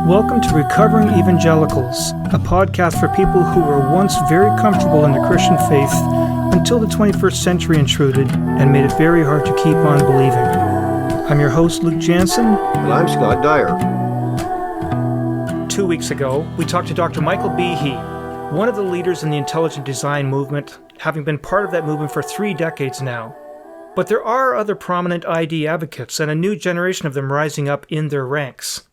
Welcome to Recovering Evangelicals, a podcast for people who were once very comfortable in the Christian faith until the 21st century intruded and made it very hard to keep on believing. I'm your host, Luke Jansen. And I'm Scott Dyer. 2 weeks ago, we talked to Dr. Michael Behe, one of the leaders in the intelligent design movement, having been part of that movement for 3 decades now. But there are other prominent ID advocates and a new generation of them rising up in their ranks.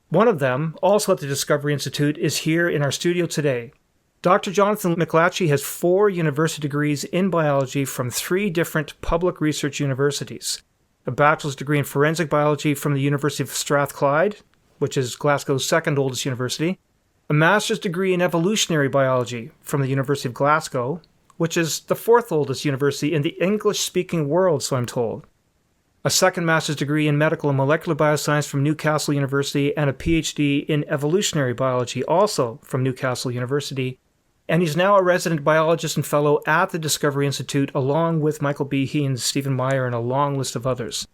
One of them, also at the Discovery Institute, is here in our studio today. Dr. Jonathan McLatchie has 4 university degrees in biology from 3 different public research universities. A bachelor's degree in forensic biology from the University of Strathclyde, which is Glasgow's second oldest university. A master's degree in evolutionary biology from the University of Glasgow, which is the 4th oldest university in the English-speaking world, so I'm told. A second master's degree in medical and molecular bioscience from Newcastle University, and a PhD in evolutionary biology, also from Newcastle University. And he's now a resident biologist and fellow at the Discovery Institute, along with Michael Behe and Stephen Meyer and a long list of others.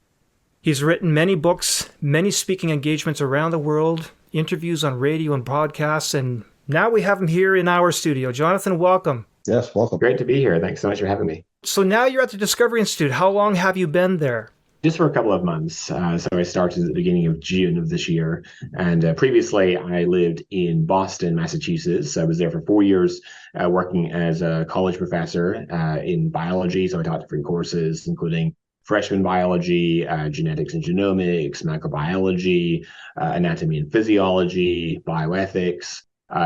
He's written many books, many speaking engagements around the world, interviews on radio and podcasts, and now we have him here in our studio. Jonathan, welcome. Yes, welcome. Great to be here. Thanks so much for having me. So now you're at the Discovery Institute. How long have you been there? Just for a couple of months. So I started at the beginning of June of this year. And previously, I lived in Boston, Massachusetts. I was there for 4 years working as a college professor in biology. So I taught different courses, including freshman biology, genetics and genomics, microbiology, anatomy and physiology, bioethics.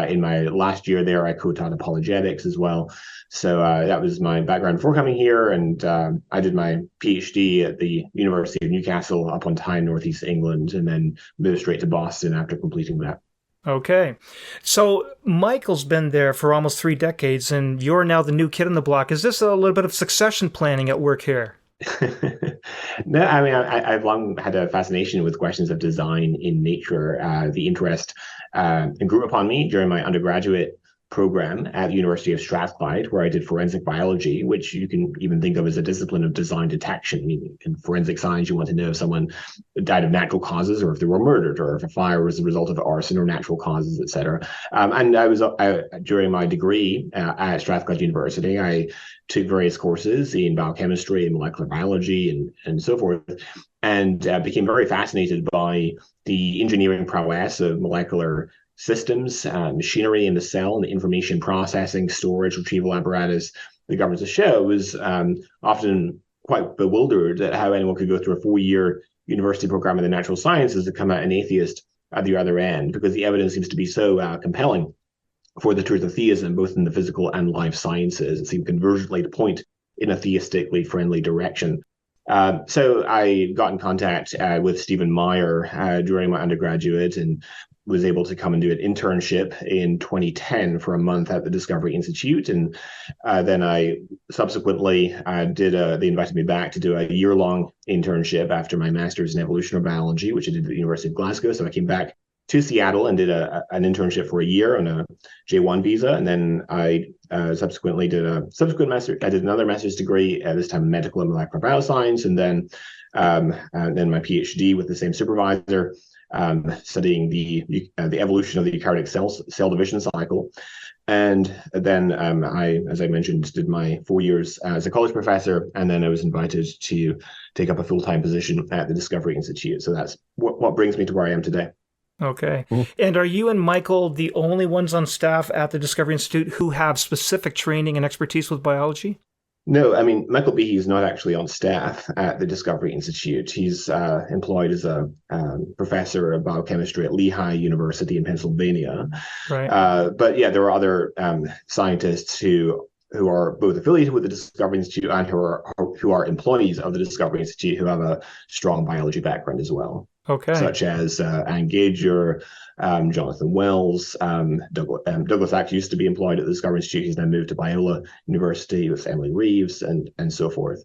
In my last year there, I co-taught apologetics as well. So that was my background before coming here. And I did my PhD at the University of Newcastle upon Tyne, Northeast England, and then moved straight to Boston after completing that. Okay. So Michael's been there for almost 3 decades, and you're now the new kid on the block. Is this a little bit of succession planning at work here? No, I mean, I've long had a fascination with questions of design in nature. The interest grew upon me during my undergraduate program at the University of Strathclyde, where I did forensic biology, which you can even think of as a discipline of design detection. I mean, in forensic science, you want to know if someone died of natural causes, or if they were murdered, or if a fire was the result of arson or natural causes, etc. And I was during my degree at Strathclyde University, I took various courses in biochemistry and molecular biology and so forth, and became very fascinated by the engineering prowess of molecular systems, machinery in the cell, and the information processing, storage, retrieval apparatus that governs the show. Was often quite bewildered at how anyone could go through a 4-year university program in the natural sciences to come out an atheist at the other end, because the evidence seems to be so compelling for the truth of theism, both in the physical and life sciences. It seemed convergently to point in a theistically friendly direction. So I got in contact with Stephen Meyer during my undergraduate, and was able to come and do an internship in 2010 for a month at the Discovery Institute. And then I subsequently they invited me back to do a year-long internship after my master's in evolutionary biology, which I did at the University of Glasgow. So I came back to Seattle and did an internship for a year on a J1 visa. And then I subsequently did another master's degree, this time in medical and molecular bioscience. And then my PhD with the same supervisor, studying the evolution of the eukaryotic cell division cycle. And then I, as I mentioned, did my 4 years as a college professor, and then I was invited to take up a full-time position at the Discovery Institute. So that's what brings me to where I am today. Okay. And are you and Michael the only ones on staff at the Discovery Institute who have specific training and expertise with biology? No, I mean, Michael Behe is not actually on staff at the Discovery Institute. He's employed as a professor of biochemistry at Lehigh University in Pennsylvania. Right. But yeah, there are other scientists who are both affiliated with the Discovery Institute and who are employees of the Discovery Institute who have a strong biology background as well. Okay. Such as Ann Gager, Jonathan Wells, Douglas Axe used to be employed at the Discovery Institute. He's now moved to Biola University with Emily Reeves and so forth.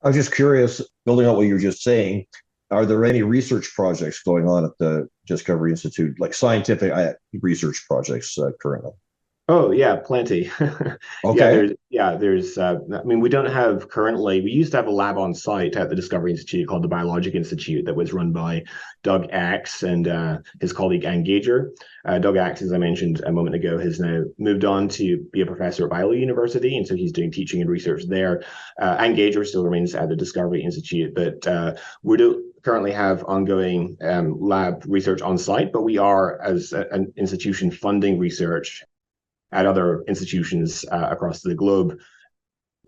I was just curious, building on what you were just saying, are there any research projects going on at the Discovery Institute, like scientific research projects currently? Oh yeah, plenty. Okay. There's I mean we don't have currently we used to have a lab on site at the Discovery Institute called the Biologic Institute that was run by Doug Axe and his colleague Ann Gager. Doug Axe, as I mentioned a moment ago, has now moved on to be a professor at Biola University, and so he's doing teaching and research there. Ann Gager still remains at the Discovery Institute, but we do currently have ongoing lab research on site, but we are, as an institution, funding research at other institutions across the globe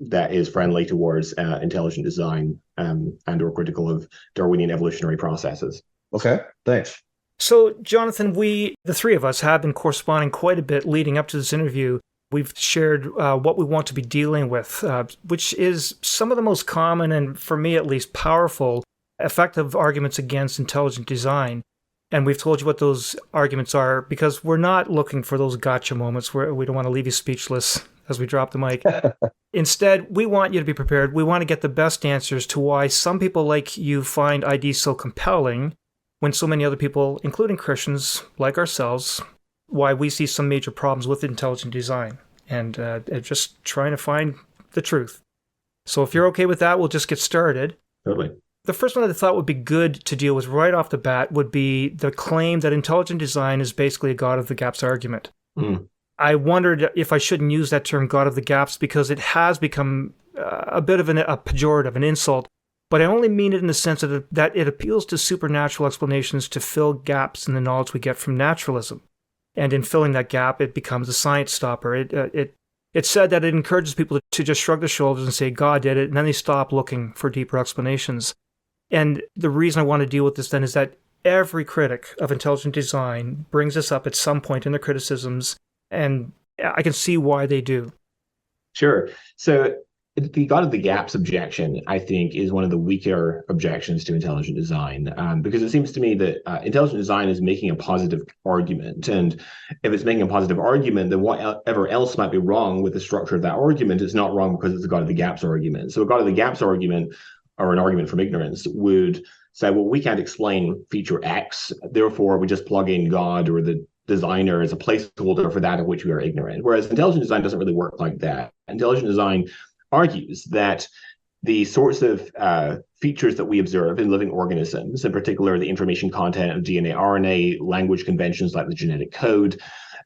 that is friendly towards intelligent design and or critical of Darwinian evolutionary processes. Okay. Thanks. So, Jonathan, the three of us, have been corresponding quite a bit leading up to this interview. We've shared what we want to be dealing with, which is some of the most common and, for me at least, powerful, effective arguments against intelligent design. And we've told you what those arguments are because we're not looking for those gotcha moments where we don't want to leave you speechless as we drop the mic. Instead, we want you to be prepared. We want to get the best answers to why some people like you find ideas so compelling when so many other people, including Christians like ourselves, why we see some major problems with intelligent design and just trying to find the truth. So if you're okay with that, we'll just get started. Totally. The first one that I thought would be good to deal with right off the bat would be the claim that intelligent design is basically a God of the gaps argument. Mm. I wondered if I shouldn't use that term God of the gaps because it has become a bit of a pejorative, an insult, but I only mean it in the sense that it appeals to supernatural explanations to fill gaps in the knowledge we get from naturalism. And in filling that gap, it becomes a science stopper. It's said that it encourages people to just shrug their shoulders and say, God did it, and then they stop looking for deeper explanations. And the reason I want to deal with this then is that every critic of intelligent design brings this up at some point in their criticisms, and I can see why they do. Sure. So the God of the gaps objection, I think, is one of the weaker objections to intelligent design, because it seems to me that intelligent design is making a positive argument. And if it's making a positive argument, then whatever else might be wrong with the structure of that argument is not wrong because it's a God of the gaps argument. So a God of the gaps argument, or an argument from ignorance, would say, well, we can't explain feature X, therefore we just plug in God or the designer as a placeholder for that of which we are ignorant. Whereas intelligent design doesn't really work like that. Intelligent design argues that the sorts of features that we observe in living organisms, in particular the information content of DNA, RNA, language conventions like the genetic code,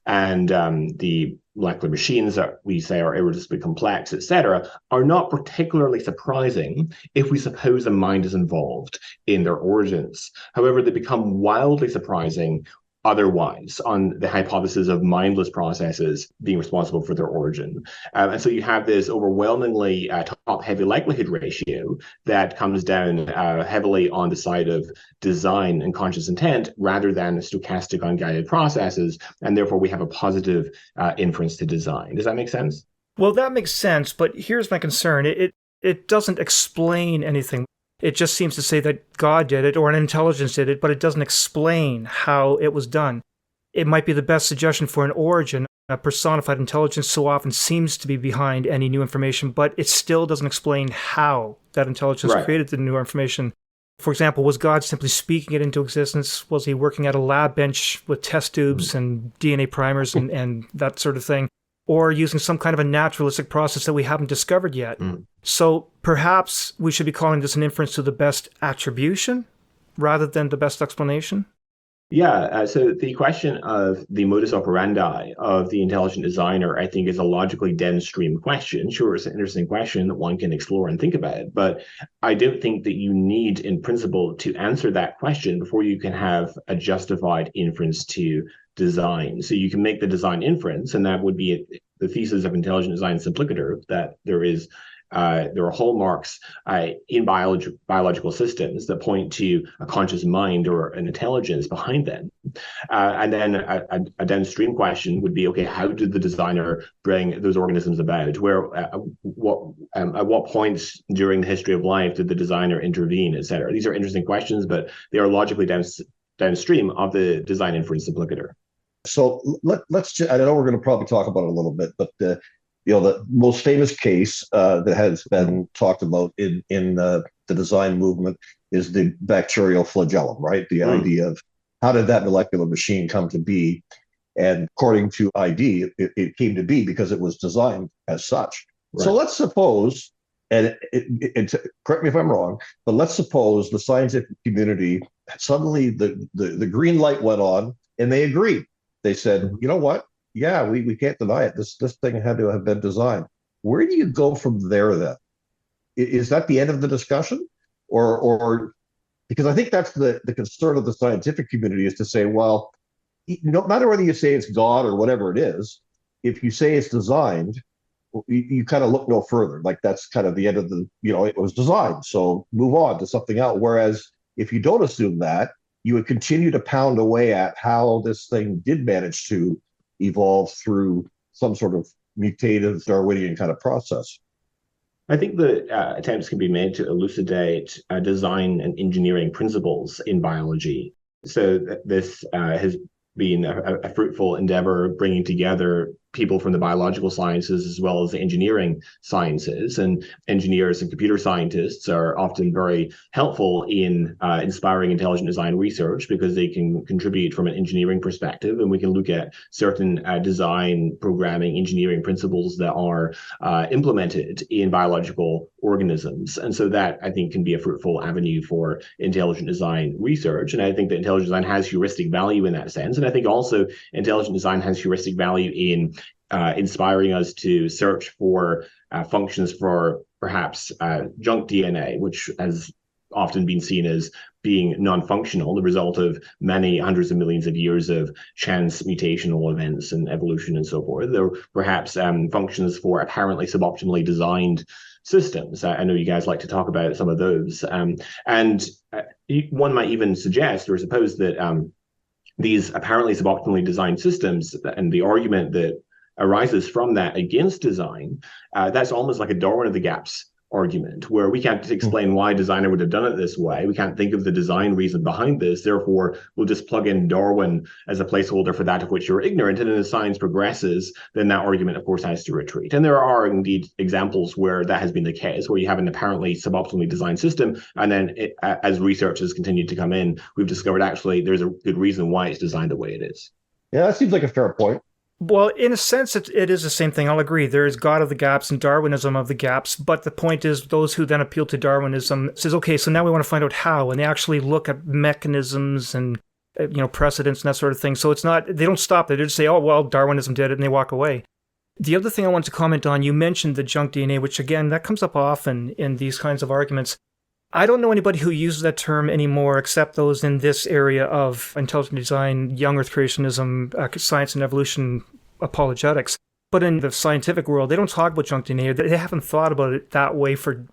and the molecular machines that we say are irresistibly complex, etc., are not particularly surprising if we suppose a mind is involved in their origins. However, they become wildly surprising otherwise on the hypothesis of mindless processes being responsible for their origin. And so you have this overwhelmingly top-heavy likelihood ratio that comes down heavily on the side of design and conscious intent rather than stochastic unguided processes, and therefore we have a positive inference to design. Does that make sense? Well, that makes sense, but here's my concern. It doesn't explain anything. It just seems to say that God did it or an intelligence did it, but it doesn't explain how it was done. It might be the best suggestion for an origin. A personified intelligence so often seems to be behind any new information, but it still doesn't explain how that intelligence created the new information. For example, was God simply speaking it into existence? Was he working at a lab bench with test tubes and DNA primers and that sort of thing? Or using some kind of a naturalistic process that we haven't discovered yet. So perhaps we should be calling this an inference to the best attribution rather than the best explanation? Yeah, so the question of the modus operandi of the intelligent designer, I think, is a logically downstream question. Sure, it's an interesting question that one can explore and think about, but I don't think that you need, in principle, to answer that question before you can have a justified inference to design. So you can make the design inference, and that would be the thesis of intelligent design simplicator, that there are hallmarks in biological systems that point to a conscious mind or an intelligence behind them. And then a downstream question would be, okay, how did the designer bring those organisms about? At what points during the history of life did the designer intervene, et cetera? These are interesting questions, but they are logically downstream of the design inference implicator. So let's just, I know we're going to probably talk about it a little bit, but the most famous case that has been talked about in the design movement is the bacterial flagellum, right? The idea of how did that molecular machine come to be? And according to ID, it came to be because it was designed as such. Right. So let's suppose, and correct me if I'm wrong, but let's suppose the scientific community suddenly the green light went on and they agreed. They said, you know what? Yeah, we can't deny it. This thing had to have been designed. Where do you go from there then? Is that the end of the discussion? Or because I think that's the concern of the scientific community is to say, well, no matter whether you say it's God or whatever it is, if you say it's designed, you kind of look no further. Like that's kind of the end of it was designed. So move on to something else. Whereas if you don't assume that, you would continue to pound away at how this thing did manage to evolve through some sort of mutative Darwinian kind of process. I think the attempts can be made to elucidate design and engineering principles in biology. So this has been a fruitful endeavor, bringing together people from the biological sciences as well as the engineering sciences. And engineers and computer scientists are often very helpful in inspiring intelligent design research because they can contribute from an engineering perspective. And we can look at certain design, programming, engineering principles that are implemented in biological organisms. And so that, I think, can be a fruitful avenue for intelligent design research. And I think that intelligent design has heuristic value in that sense. And I think also intelligent design has heuristic value in inspiring us to search for functions for perhaps junk DNA, which has often been seen as being non-functional, the result of many hundreds of millions of years of chance mutational events and evolution and so forth. There are perhaps functions for apparently suboptimally designed systems. I know you guys like to talk about some of those. And one might even suggest or suppose that these apparently suboptimally designed systems and the argument that arises from that against design, that's almost like a Darwin of the gaps argument, where we can't explain why a designer would have done it this way. We can't think of the design reason behind this. Therefore, we'll just plug in Darwin as a placeholder for that of which you're ignorant. And as science progresses, then that argument, of course, has to retreat. And there are indeed examples where that has been the case, where you have an apparently suboptimally designed system. And then as research has continued to come in, we've discovered actually there's a good reason why it's designed the way it is. Yeah, that seems like a fair point. Well, in a sense, it is the same thing. I'll agree. There is God of the gaps and Darwinism of the gaps. But the point is, those who then appeal to Darwinism says, okay, so now we want to find out how. And they actually look at mechanisms and, precedents and that sort of thing. So it's not, they don't stop there. They just say, oh, well, Darwinism did it, and they walk away. The other thing I want to comment on, you mentioned the junk DNA, which again, that comes up often in these kinds of arguments. I don't know anybody who uses that term anymore except those in this area of intelligent design, young earth creationism, science and evolution apologetics. But in the scientific world, they don't talk about junk DNA. They haven't thought about it that way for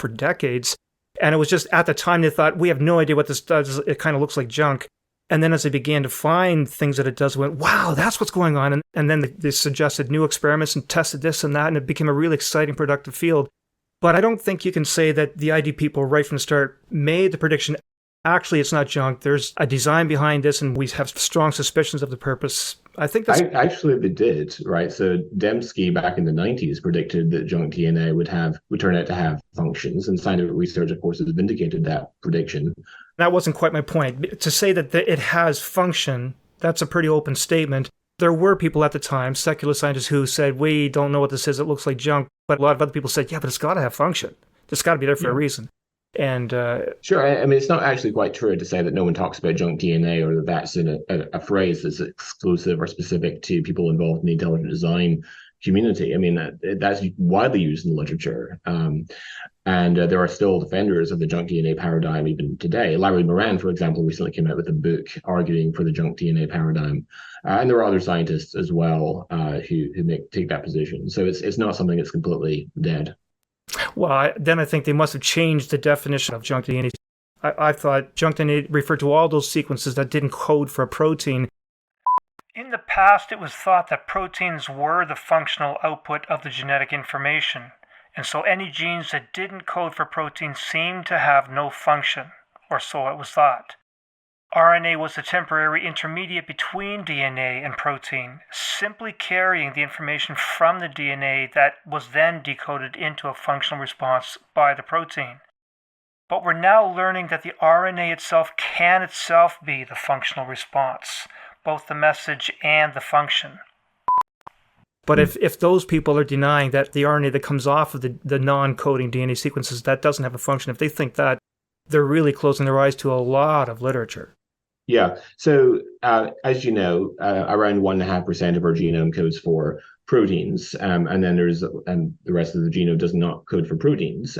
decades. And it was just at the time they thought, we have no idea what this does. It kind of looks like junk. And then as they began to find things that it does, went, wow, that's what's going on. And then they suggested new experiments and tested this and that, and it became a really exciting, productive field. But I don't think you can say that the ID people right from the start made the prediction, actually, it's not junk. There's a design behind this, and we have strong suspicions of the purpose. I think that's... Actually, they did, right? So Dembski back in the 90s predicted that junk DNA would turn out to have functions, and scientific research, of course, has vindicated that prediction. That wasn't quite my point. To say that it has function, that's a pretty open statement. There were people at the time, secular scientists, who said, we don't know what this is, it looks like junk. But a lot of other people said, yeah, but it's got to have function. It's got to be there for a reason. And sure, I mean, it's not actually quite true to say that no one talks about junk DNA or that that's a phrase that's exclusive or specific to people involved in the intelligent design community. I mean, that's widely used in the literature. And there are still defenders of the junk DNA paradigm even today. Larry Moran, for example, recently came out with a book arguing for the junk DNA paradigm. And there are other scientists as well who take that position. So it's not something that's completely dead. Well, then I think they must have changed the definition of junk DNA. I thought junk DNA referred to all those sequences that didn't code for a protein. In the past, it was thought that proteins were the functional output of the genetic information, and so any genes that didn't code for proteins seemed to have no function, or so it was thought. RNA was the temporary intermediate between DNA and protein, simply carrying the information from the DNA that was then decoded into a functional response by the protein. But we're now learning that the RNA itself can itself be the functional response, both the message and the function. But if those people are denying that the RNA that comes off of the non-coding DNA sequences, that doesn't have a function, if they think that, they're really closing their eyes to a lot of literature. Yeah. So, as you know, around 1.5% of our genome codes for proteins, and then there's the rest of the genome does not code for proteins.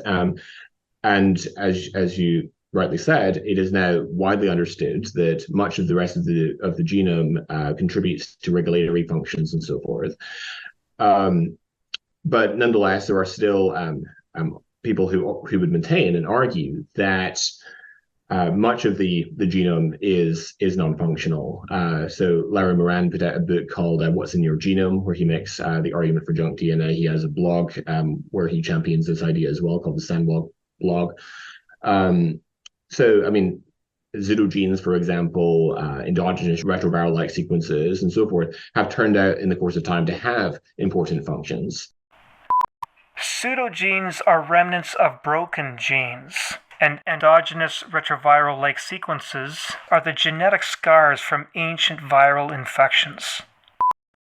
And as you rightly said, it is now widely understood that much of the rest of the genome contributes to regulatory functions and so forth. But nonetheless, there are still people who would maintain and argue that much of the genome is non-functional. So Larry Moran put out a book called "What's in Your Genome," where he makes the argument for junk DNA. He has a blog where he champions this idea as well, called the Sandblog blog. So, I mean, pseudogenes, for example, endogenous retroviral-like sequences and so forth, have turned out in the course of time to have important functions. Pseudogenes are remnants of broken genes, and endogenous retroviral-like sequences are the genetic scars from ancient viral infections.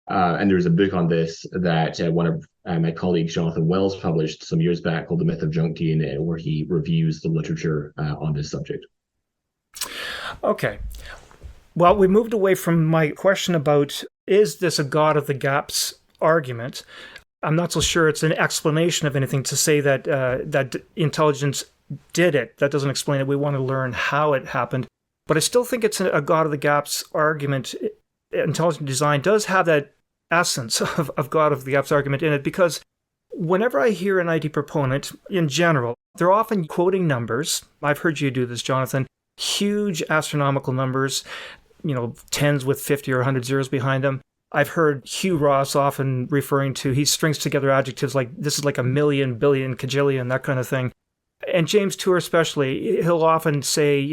And there's a book on this that one of my colleagues, Jonathan Wells, published some years back called The Myth of Junk DNA, where he reviews the literature on this subject. Okay. Well, we moved away from my question about, is this a God of the gaps argument? I'm not so sure it's an explanation of anything to say that that intelligence did it. That doesn't explain it. We want to learn how it happened. But I still think it's a God of the gaps argument. Intelligent design does have that essence of God of the gaps argument in it, because whenever I hear an ID proponent in general, they're often quoting numbers. I've heard you do this, Jonathan. Huge astronomical numbers, tens with 50 or 100 zeros behind them. I've heard Hugh Ross often referring to, he strings together adjectives like, this is like a million, billion, cajillion, that kind of thing. And James Tour especially, he'll often say,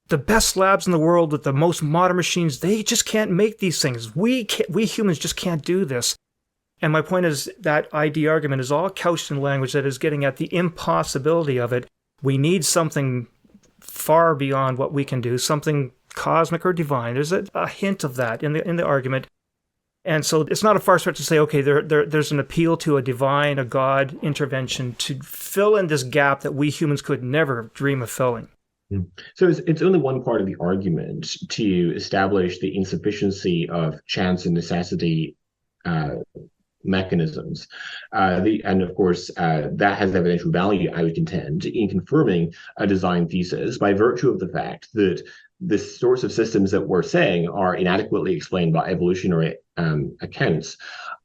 the best labs in the world with the most modern machines, they just can't make these things. We humans just can't do this. And my point is that ID argument is all couched in language that is getting at the impossibility of it. We need something far beyond what we can do, something cosmic or divine. There's a hint of that in the argument. And so it's not a far stretch to say, okay, there's an appeal to a divine, a God intervention to fill in this gap that we humans could never dream of filling. So it's only one part of the argument to establish the insufficiency of chance and necessity mechanisms. And of course, that has evidential value, I would contend, in confirming a design thesis by virtue of the fact that the sorts of systems that we're saying are inadequately explained by evolutionary accounts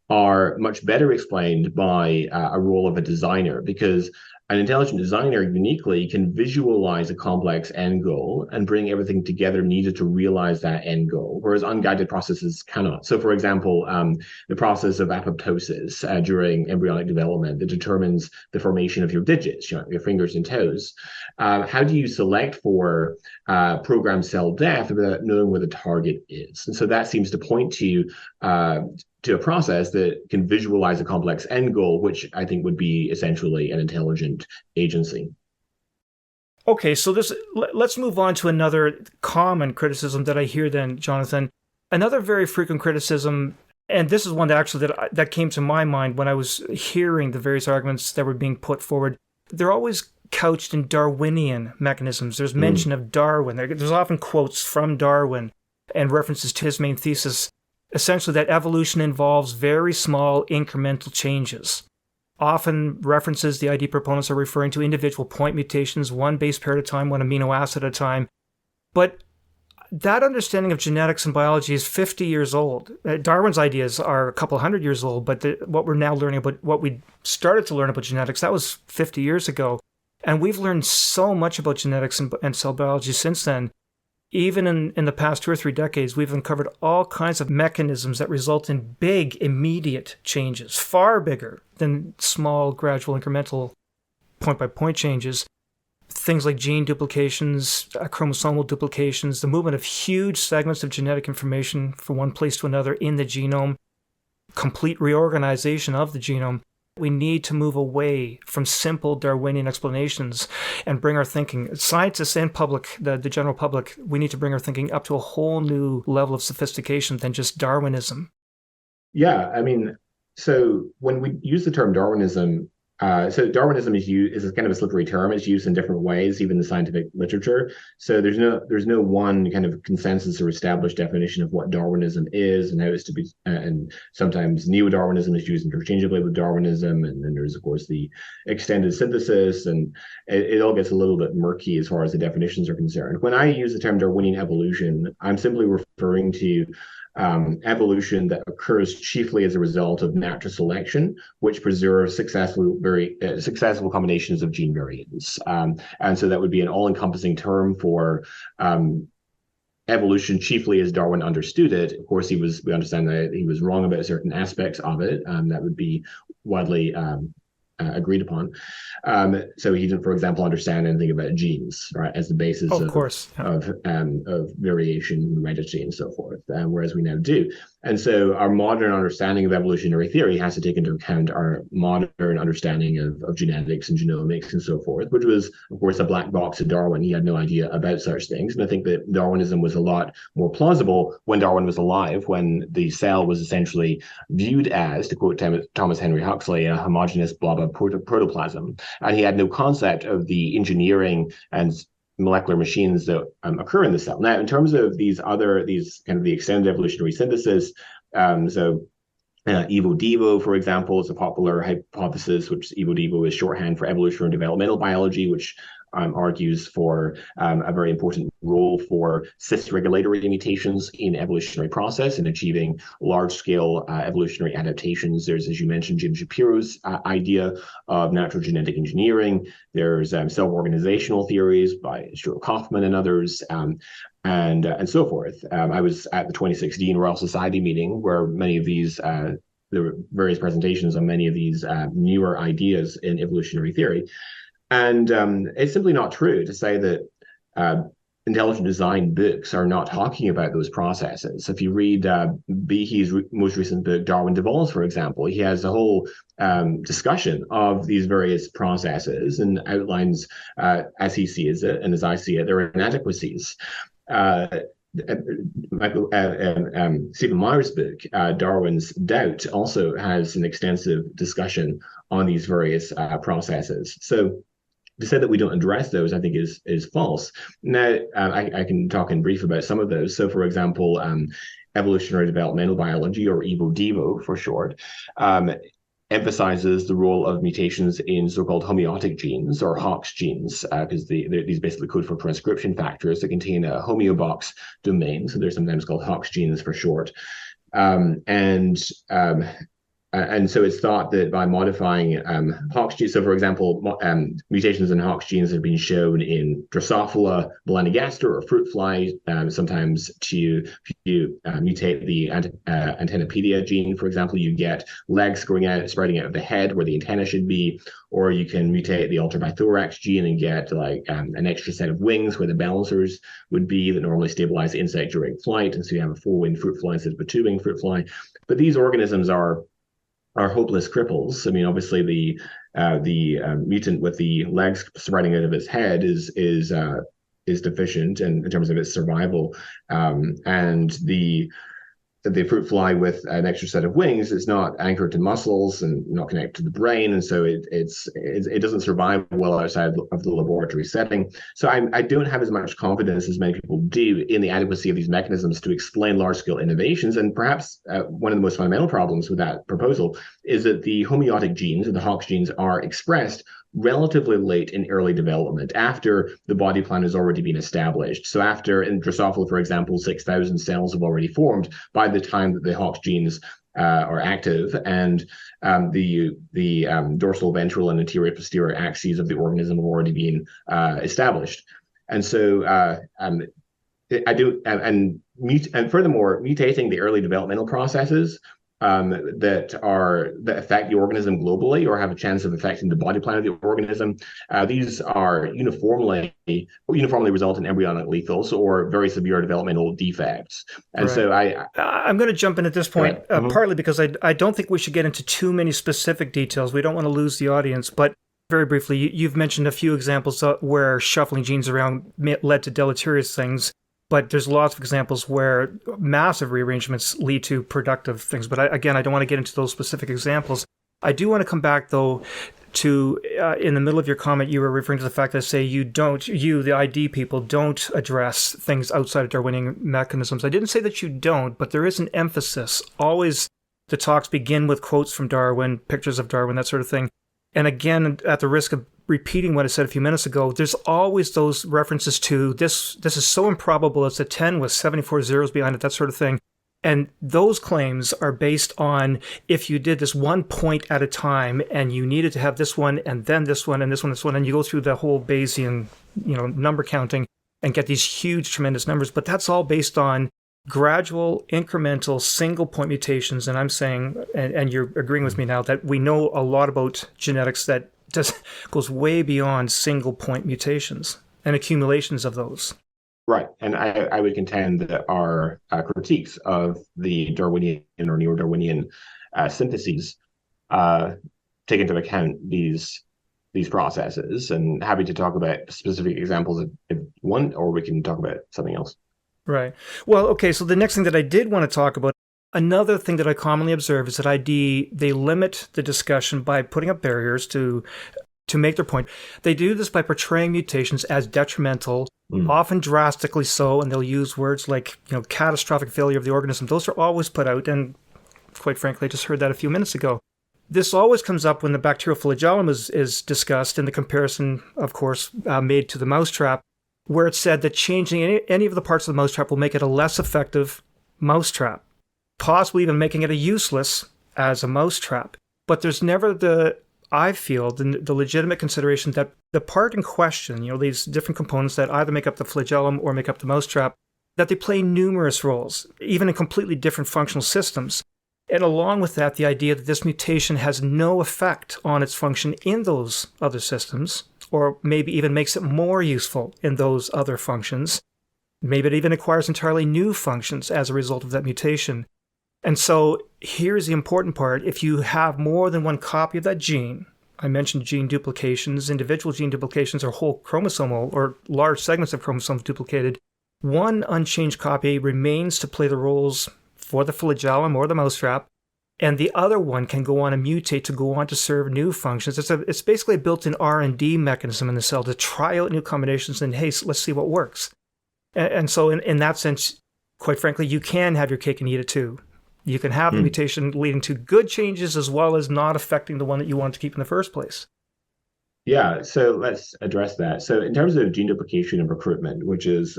are much better explained by a role of a designer, because an intelligent designer uniquely can visualize a complex end goal and bring everything together needed to realize that end goal, whereas unguided processes cannot. So, for example, the process of apoptosis during embryonic development that determines the formation of your digits, your fingers and toes. How do you select for programmed cell death without knowing where the target is? And so that seems to point to a process that can visualize a complex end goal, which I think would be essentially an intelligent agency. Okay, so let's move on to another common criticism that I hear then, Jonathan. Another very frequent criticism, and this is one that came to my mind when I was hearing the various arguments that were being put forward. They're always couched in Darwinian mechanisms. There's mention of Darwin. There's often quotes from Darwin and references to his main thesis, essentially that evolution involves very small incremental changes. Often references the ID proponents are referring to individual point mutations, one base pair at a time, one amino acid at a time. But that understanding of genetics and biology is 50 years old. Darwin's ideas are a couple hundred years old, but what we're now learning about, what we started to learn about genetics, that was 50 years ago. And we've learned so much about genetics and cell biology since then. Even in the past 2 or 3 decades, we've uncovered all kinds of mechanisms that result in big, immediate changes, far bigger than small, gradual, incremental, point-by-point changes. Things like gene duplications, chromosomal duplications, the movement of huge segments of genetic information from one place to another in the genome, complete reorganization of the genome. We need to move away from simple Darwinian explanations and bring our thinking, scientists and the general public, we need to bring our thinking up to a whole new level of sophistication than just Darwinism. Yeah, I mean, so when we use the term Darwinism, so Darwinism is a kind of a slippery term. It's used in different ways, even in the scientific literature. So there's no one kind of consensus or established definition of what Darwinism is and how it's to be. And sometimes neo-Darwinism is used interchangeably with Darwinism, and then there's of course the extended synthesis, and it all gets a little bit murky as far as the definitions are concerned. When I use the term Darwinian evolution, I'm simply referring to evolution that occurs chiefly as a result of natural selection, which preserves successful combinations of gene variants. And so that would be an all-encompassing term for evolution, chiefly as Darwin understood it. Of course, we understand that he was wrong about certain aspects of it. That would be widely agreed upon. So he didn't, for example, understand anything about genes, right, as the basis of variation, heredity, and so forth, whereas we now do. And so our modern understanding of evolutionary theory has to take into account our modern understanding of genetics and genomics and so forth, which was, of course, a black box to Darwin. He had no idea about such things. And I think that Darwinism was a lot more plausible when Darwin was alive, when the cell was essentially viewed as, to quote Thomas Henry Huxley, a homogeneous blob of protoplasm. And he had no concept of the engineering and molecular machines that occur in the cell. Now, in terms of these kind of the extended evolutionary synthesis, Evo Devo, for example, is a popular hypothesis, which Evo Devo is shorthand for evolutionary and developmental biology, which argues for a very important role for cis-regulatory mutations in evolutionary process and achieving large-scale evolutionary adaptations. There's, as you mentioned, Jim Shapiro's idea of natural genetic engineering. There's self-organizational theories by Stuart Kauffman and others. And so forth. I was at the 2016 Royal Society meeting where many of these there were various presentations on many of these newer ideas in evolutionary theory. And it's simply not true to say that intelligent design books are not talking about those processes. If you read Behe's most recent book, Darwin Devolves, for example, he has a whole discussion of these various processes and outlines, as he sees it and as I see it, their inadequacies. Stephen Meyer's book, Darwin's Doubt, also has an extensive discussion on these various processes. So to say that we don't address those, I think, is false. Now, I can talk in brief about some of those. So, for example, evolutionary developmental biology, or Evo Devo for short, emphasizes the role of mutations in so-called homeotic genes, or Hox genes, because these basically code for transcription factors that contain a homeobox domain. So they're sometimes called Hox genes for short. And so it's thought that by modifying Hox genes, so for example, mutations in Hox genes have been shown in Drosophila melanogaster, or fruit fly, sometimes if you mutate the antennapedia gene, for example, you get legs spreading out of the head where the antenna should be, or you can mutate the ultrabithorax gene and get like an extra set of wings where the balancers would be that normally stabilize the insect during flight, and so you have a four-winged fruit fly instead of a two-winged fruit fly. But these organisms are hopeless cripples. I mean, obviously the mutant with the legs spreading out of its head is deficient in terms of its survival, and the fruit fly with an extra set of wings is not anchored to muscles and not connected to the brain, and so it doesn't survive well outside of the laboratory setting. So I don't have as much confidence as many people do in the adequacy of these mechanisms to explain large-scale innovations. And perhaps one of the most fundamental problems with that proposal is that the homeotic genes, or the Hox genes, are expressed relatively late in early development, after the body plan has already been established. So after, in Drosophila, for example, 6,000 cells have already formed by the time that the Hox genes are active, and the dorsal, ventral, and anterior, posterior axes of the organism have already been established. And so and furthermore, mutating the early developmental processes that affect the organism globally or have a chance of affecting the body plan of the organism. These are uniformly result in embryonic lethals or very severe developmental defects. And Right. so I'm going to jump in at this point, Mhm. partly because I don't think we should get into too many specific details. We don't want to lose the audience. But very briefly, you've mentioned a few examples where shuffling genes around led to deleterious things. But there's lots of examples where massive rearrangements lead to productive things. But again, I don't want to get into those specific examples. I do want to come back, though, to in the middle of your comment, you were referring to the fact that, say, the ID people, don't address things outside of Darwinian mechanisms. I didn't say that you don't, but there is an emphasis. Always the talks begin with quotes from Darwin, pictures of Darwin, that sort of thing. And again, at the risk of repeating what I said a few minutes ago, there's always those references to this is so improbable, it's a 10 with 74 zeros behind it, that sort of thing. And those claims are based on if you did this one point at a time and you needed to have this one and then this one and this one, this one, and you go through the whole Bayesian, number counting and get these huge, tremendous numbers. But that's all based on gradual, incremental, single point mutations. And I'm saying, and you're agreeing with me now, that we know a lot about genetics that just goes way beyond single point mutations and accumulations of those. Right. And I would contend that our critiques of the Darwinian or neo-Darwinian syntheses take into account these processes, and happy to talk about specific examples if one, or we can talk about something else. Right. Well, okay, so the next thing that I did want to talk about, another thing that I commonly observe is that they limit the discussion by putting up barriers to make their point. They do this by portraying mutations as detrimental, often drastically so, and they'll use words like, catastrophic failure of the organism. Those are always put out, and quite frankly, I just heard that a few minutes ago. This always comes up when the bacterial flagellum is discussed in the comparison, of course, made to the mousetrap, where it's said that changing any of the parts of the mousetrap will make it a less effective mousetrap, possibly even making it a useless as a mousetrap. But there's never I feel the legitimate consideration that the part in question, these different components that either make up the flagellum or make up the mousetrap, that they play numerous roles, even in completely different functional systems. And along with that, the idea that this mutation has no effect on its function in those other systems, or maybe even makes it more useful in those other functions. Maybe it even acquires entirely new functions as a result of that mutation. And so here's the important part. If you have more than one copy of that gene, I mentioned gene duplications, individual gene duplications or whole chromosomal or large segments of chromosomes duplicated, one unchanged copy remains to play the roles for the flagellum or the mousetrap, and the other one can go on and mutate to go on to serve new functions. It's basically a built-in R&D mechanism in the cell to try out new combinations and, hey, let's see what works. And so in that sense, quite frankly, you can have your cake and eat it too. You can have the mutation leading to good changes as well as not affecting the one that you want to keep in the first place. Yeah, so let's address that. So in terms of gene duplication and recruitment, which is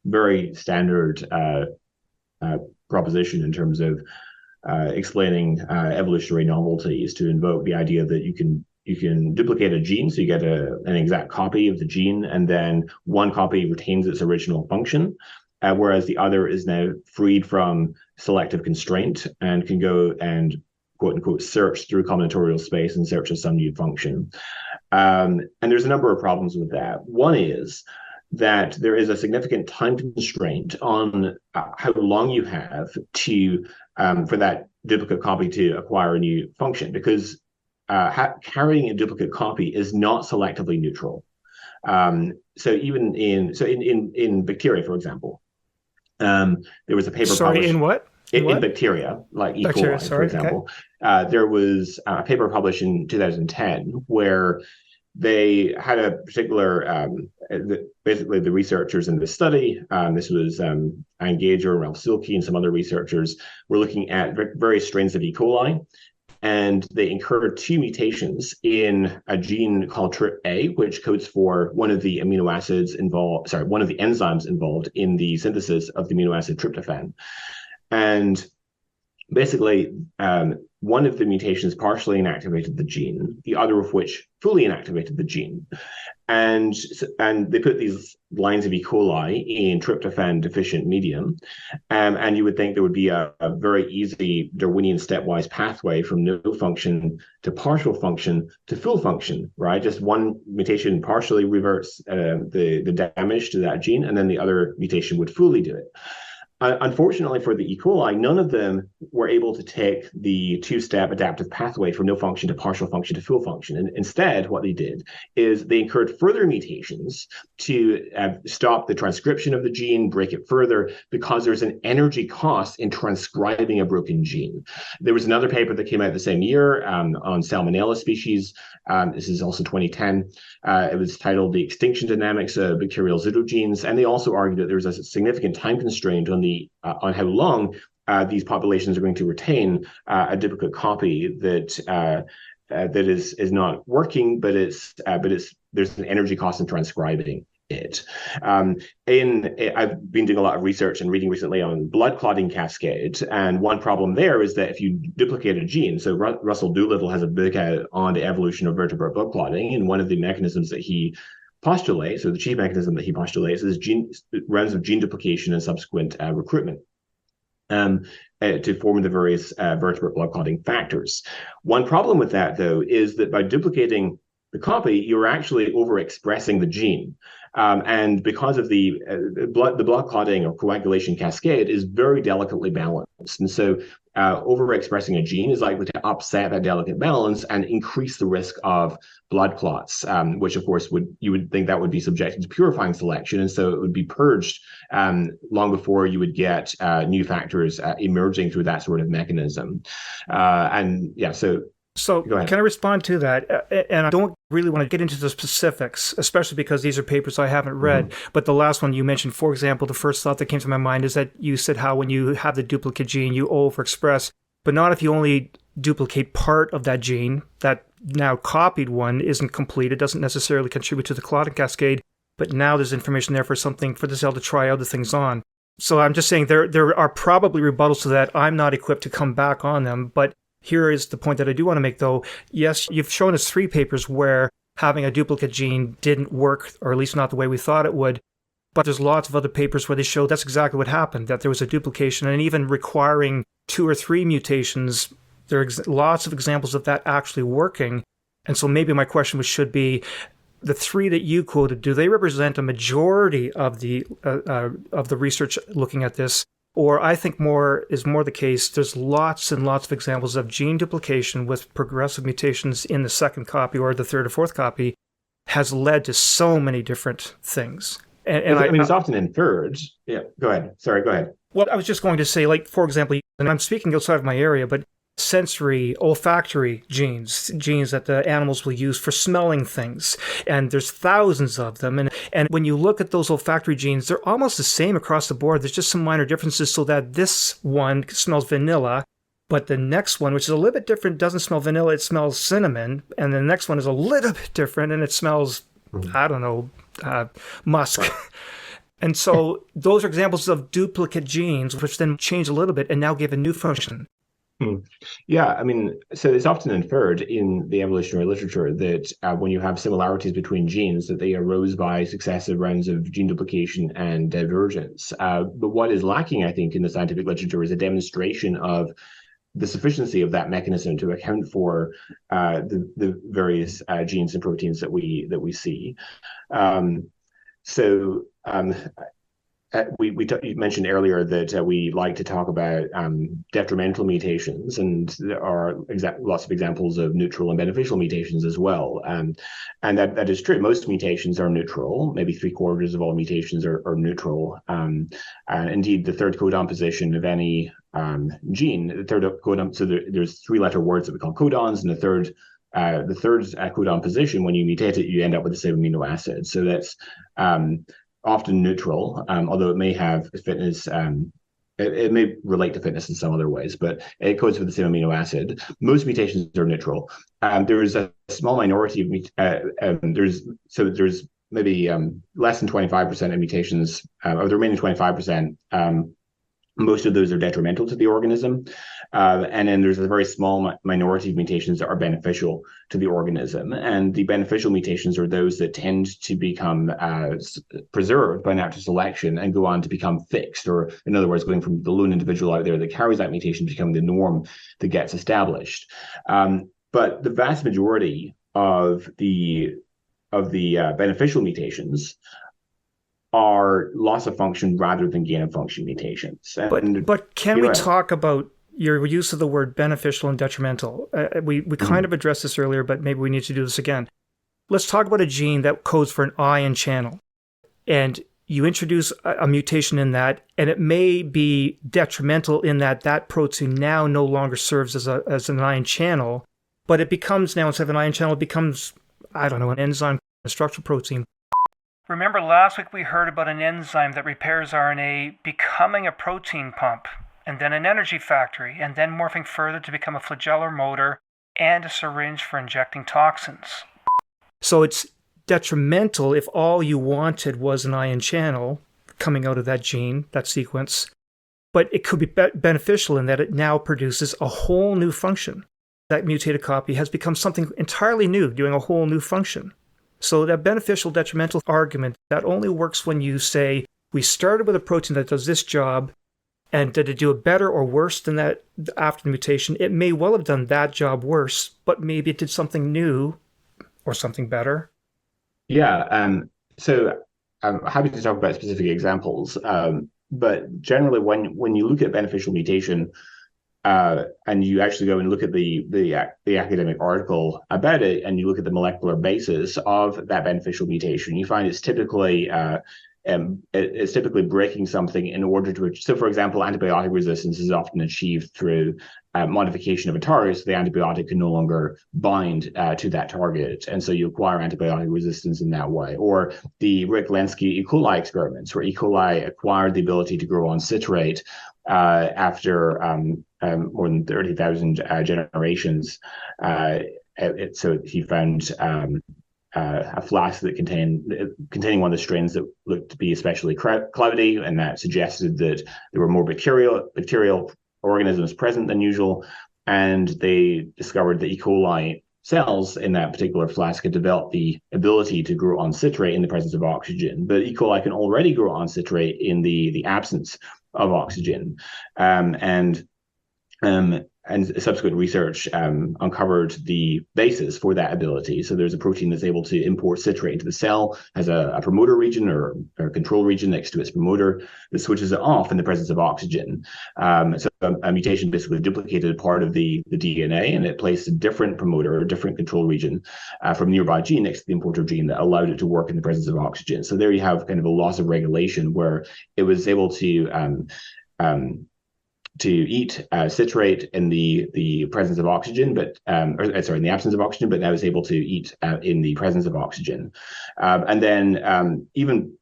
very standard proposition in terms of explaining evolutionary novelties, to invoke the idea that you can duplicate a gene, so you get an exact copy of the gene, and then one copy retains its original function, whereas the other is now freed from selective constraint and can go and quote unquote search through combinatorial space in search of some new function. And there's a number of problems with that. One is that there is a significant time constraint on how long you have to for that duplicate copy to acquire a new function, because carrying a duplicate copy is not selectively neutral. So even in bacteria, for example, there was a paper published. In what? In bacteria, like E. coli, for example. Okay. There was a paper published in 2010 where they had a particular, basically the researchers in this study, this was Anne Gager and Ralph Silke and some other researchers, were looking at various strains of E. coli, and they incurred two mutations in a gene called TRPA, which codes for one of the enzymes involved in the synthesis of the amino acid tryptophan. And basically, one of the mutations partially inactivated the gene, the other of which fully inactivated the gene. And they put these lines of E. coli in tryptophan deficient medium. And you would think there would be a very easy Darwinian stepwise pathway from no function to partial function to full function, right? Just one mutation partially reverts the damage to that gene, and then the other mutation would fully do it. Unfortunately for the E. coli, none of them were able to take the two-step adaptive pathway from no function to partial function to full function. And instead, what they did is they incurred further mutations to stop the transcription of the gene, break it further, because there's an energy cost in transcribing a broken gene. There was another paper that came out the same year on Salmonella species. This is also 2010. It was titled The Extinction Dynamics of Bacterial Pseudogenes. And they also argued that there's a significant time constraint on how long these populations are going to retain a duplicate copy that is not working, but there's an energy cost in transcribing it. I've been doing a lot of research and reading recently on blood clotting cascade, and one problem there is that if you duplicate a gene, so Russell Doolittle has a book out on the evolution of vertebrate blood clotting, and one of the mechanisms that he postulates, or the chief mechanism that he postulates, is rounds of gene duplication and subsequent recruitment to form the various vertebrate blood clotting factors. One problem with that, though, is that by duplicating the copy, you're actually overexpressing the gene. And because of the blood clotting or coagulation cascade is very delicately balanced. And so overexpressing a gene is likely to upset that delicate balance and increase the risk of blood clots, which of course you would think that would be subjected to purifying selection. And so it would be purged long before you would get new factors emerging through that sort of mechanism. So can I respond to that? And I don't really want to get into the specifics, especially because these are papers I haven't read. Mm-hmm. But the last one you mentioned, for example, the first thought that came to my mind is that you said how when you have the duplicate gene, you overexpress, but not if you only duplicate part of that gene. That now copied one isn't complete. It doesn't necessarily contribute to the clotting cascade, but now there's information there for the cell to try other things on. So I'm just saying there are probably rebuttals to that. I'm not equipped to come back on them, but here is the point that I do want to make, though. Yes, you've shown us 3 papers where having a duplicate gene didn't work, or at least not the way we thought it would. But there's lots of other papers where they show that's exactly what happened, that there was a duplication, and even requiring 2 or 3 mutations. There are lots of examples of that actually working. And so maybe my question should be, the 3 that you quoted, do they represent a majority of the research looking at this? Or I think more the case, there's lots and lots of examples of gene duplication with progressive mutations in the second copy or the third or fourth copy has led to so many different things. And I mean, it's often inferred. Yeah, go ahead. Sorry, go ahead. Well, I was just going to say, like, for example, and I'm speaking outside of my area, but sensory, olfactory genes that the animals will use for smelling things. And there's thousands of them. And when you look at those olfactory genes, they're almost the same across the board. There's just some minor differences so that this one smells vanilla, but the next one, which is a little bit different, doesn't smell vanilla, it smells cinnamon. And the next one is a little bit different and it smells, I don't know, musk. Right. And so those are examples of duplicate genes, which then change a little bit and now give a new function. Yeah, I mean, so it's often inferred in the evolutionary literature that when you have similarities between genes, that they arose by successive rounds of gene duplication and divergence. But what is lacking, I think, in the scientific literature is a demonstration of the sufficiency of that mechanism to account for the various genes and proteins that we see. You mentioned earlier that we like to talk about detrimental mutations, and there are lots of examples of neutral and beneficial mutations as well. And that is true. Most mutations are neutral. Maybe 3/4 of all mutations are neutral. Indeed, the third codon position of any gene, the third codon, so there's 3-letter words that we call codons, and the third codon position, when you mutate it, you end up with the same amino acid. So that's often neutral, although it may have fitness. It may relate to fitness in some other ways, but it codes for the same amino acid. Most mutations are neutral. There is a small minority of there's maybe less than 25% of mutations, or the remaining 25%, Most of those are detrimental to the organism. And then there's a very small minority of mutations that are beneficial to the organism. And the beneficial mutations are those that tend to become preserved by natural selection and go on to become fixed, or in other words, going from the lone individual out there that carries that mutation to becoming the norm that gets established. But the vast majority of the beneficial mutations are loss of function rather than gain of function mutations. But can we talk about your use of the word beneficial and detrimental? We kind of addressed this earlier, but maybe we need to do this again. Let's talk about a gene that codes for an ion channel. And you introduce a mutation in that, and it may be detrimental in that that protein now no longer serves as an ion channel, but it becomes now, instead of an ion channel, it becomes, I don't know, an enzyme, a structural protein. Remember last week we heard about an enzyme that repairs RNA becoming a protein pump, and then an energy factory, and then morphing further to become a flagellar motor and a syringe for injecting toxins. So it's detrimental if all you wanted was an ion channel coming out of that gene, that sequence, but it could be beneficial in that it now produces a whole new function. That mutated copy has become something entirely new, doing a whole new function. So that beneficial detrimental argument, that only works when you say, we started with a protein that does this job, and did it do it better or worse than that after the mutation? It may well have done that job worse, but maybe it did something new or something better. Yeah, so I'm happy to talk about specific examples, but generally when you look at beneficial mutation, and you actually go and look at the academic article about it, and you look at the molecular basis of that beneficial mutation, you find it's typically breaking something in order to. So, for example, antibiotic resistance is often achieved through modification of a target, so the antibiotic can no longer bind to that target, and so you acquire antibiotic resistance in that way. Or the Rick Lenski E. coli experiments, where E. coli acquired the ability to grow on citrate after more than 30,000 generations. So he found a flask that containing one of the strains that looked to be especially cloudy, and that suggested that there were more bacterial organisms present than usual. And they discovered that E. coli cells in that particular flask had developed the ability to grow on citrate in the presence of oxygen. But E. coli can already grow on citrate in the absence of oxygen. And subsequent research uncovered the basis for that ability. So there's a protein that's able to import citrate into the cell, has a promoter region or a control region next to its promoter that switches it off in the presence of oxygen. So a mutation basically duplicated part of the DNA, and it placed a different promoter or a different control region from a nearby gene next to the importer gene that allowed it to work in the presence of oxygen. So there you have kind of a loss of regulation where it was able to eat citrate in the presence of oxygen, but in the absence of oxygen, but now is able to eat in the presence of oxygen. And then even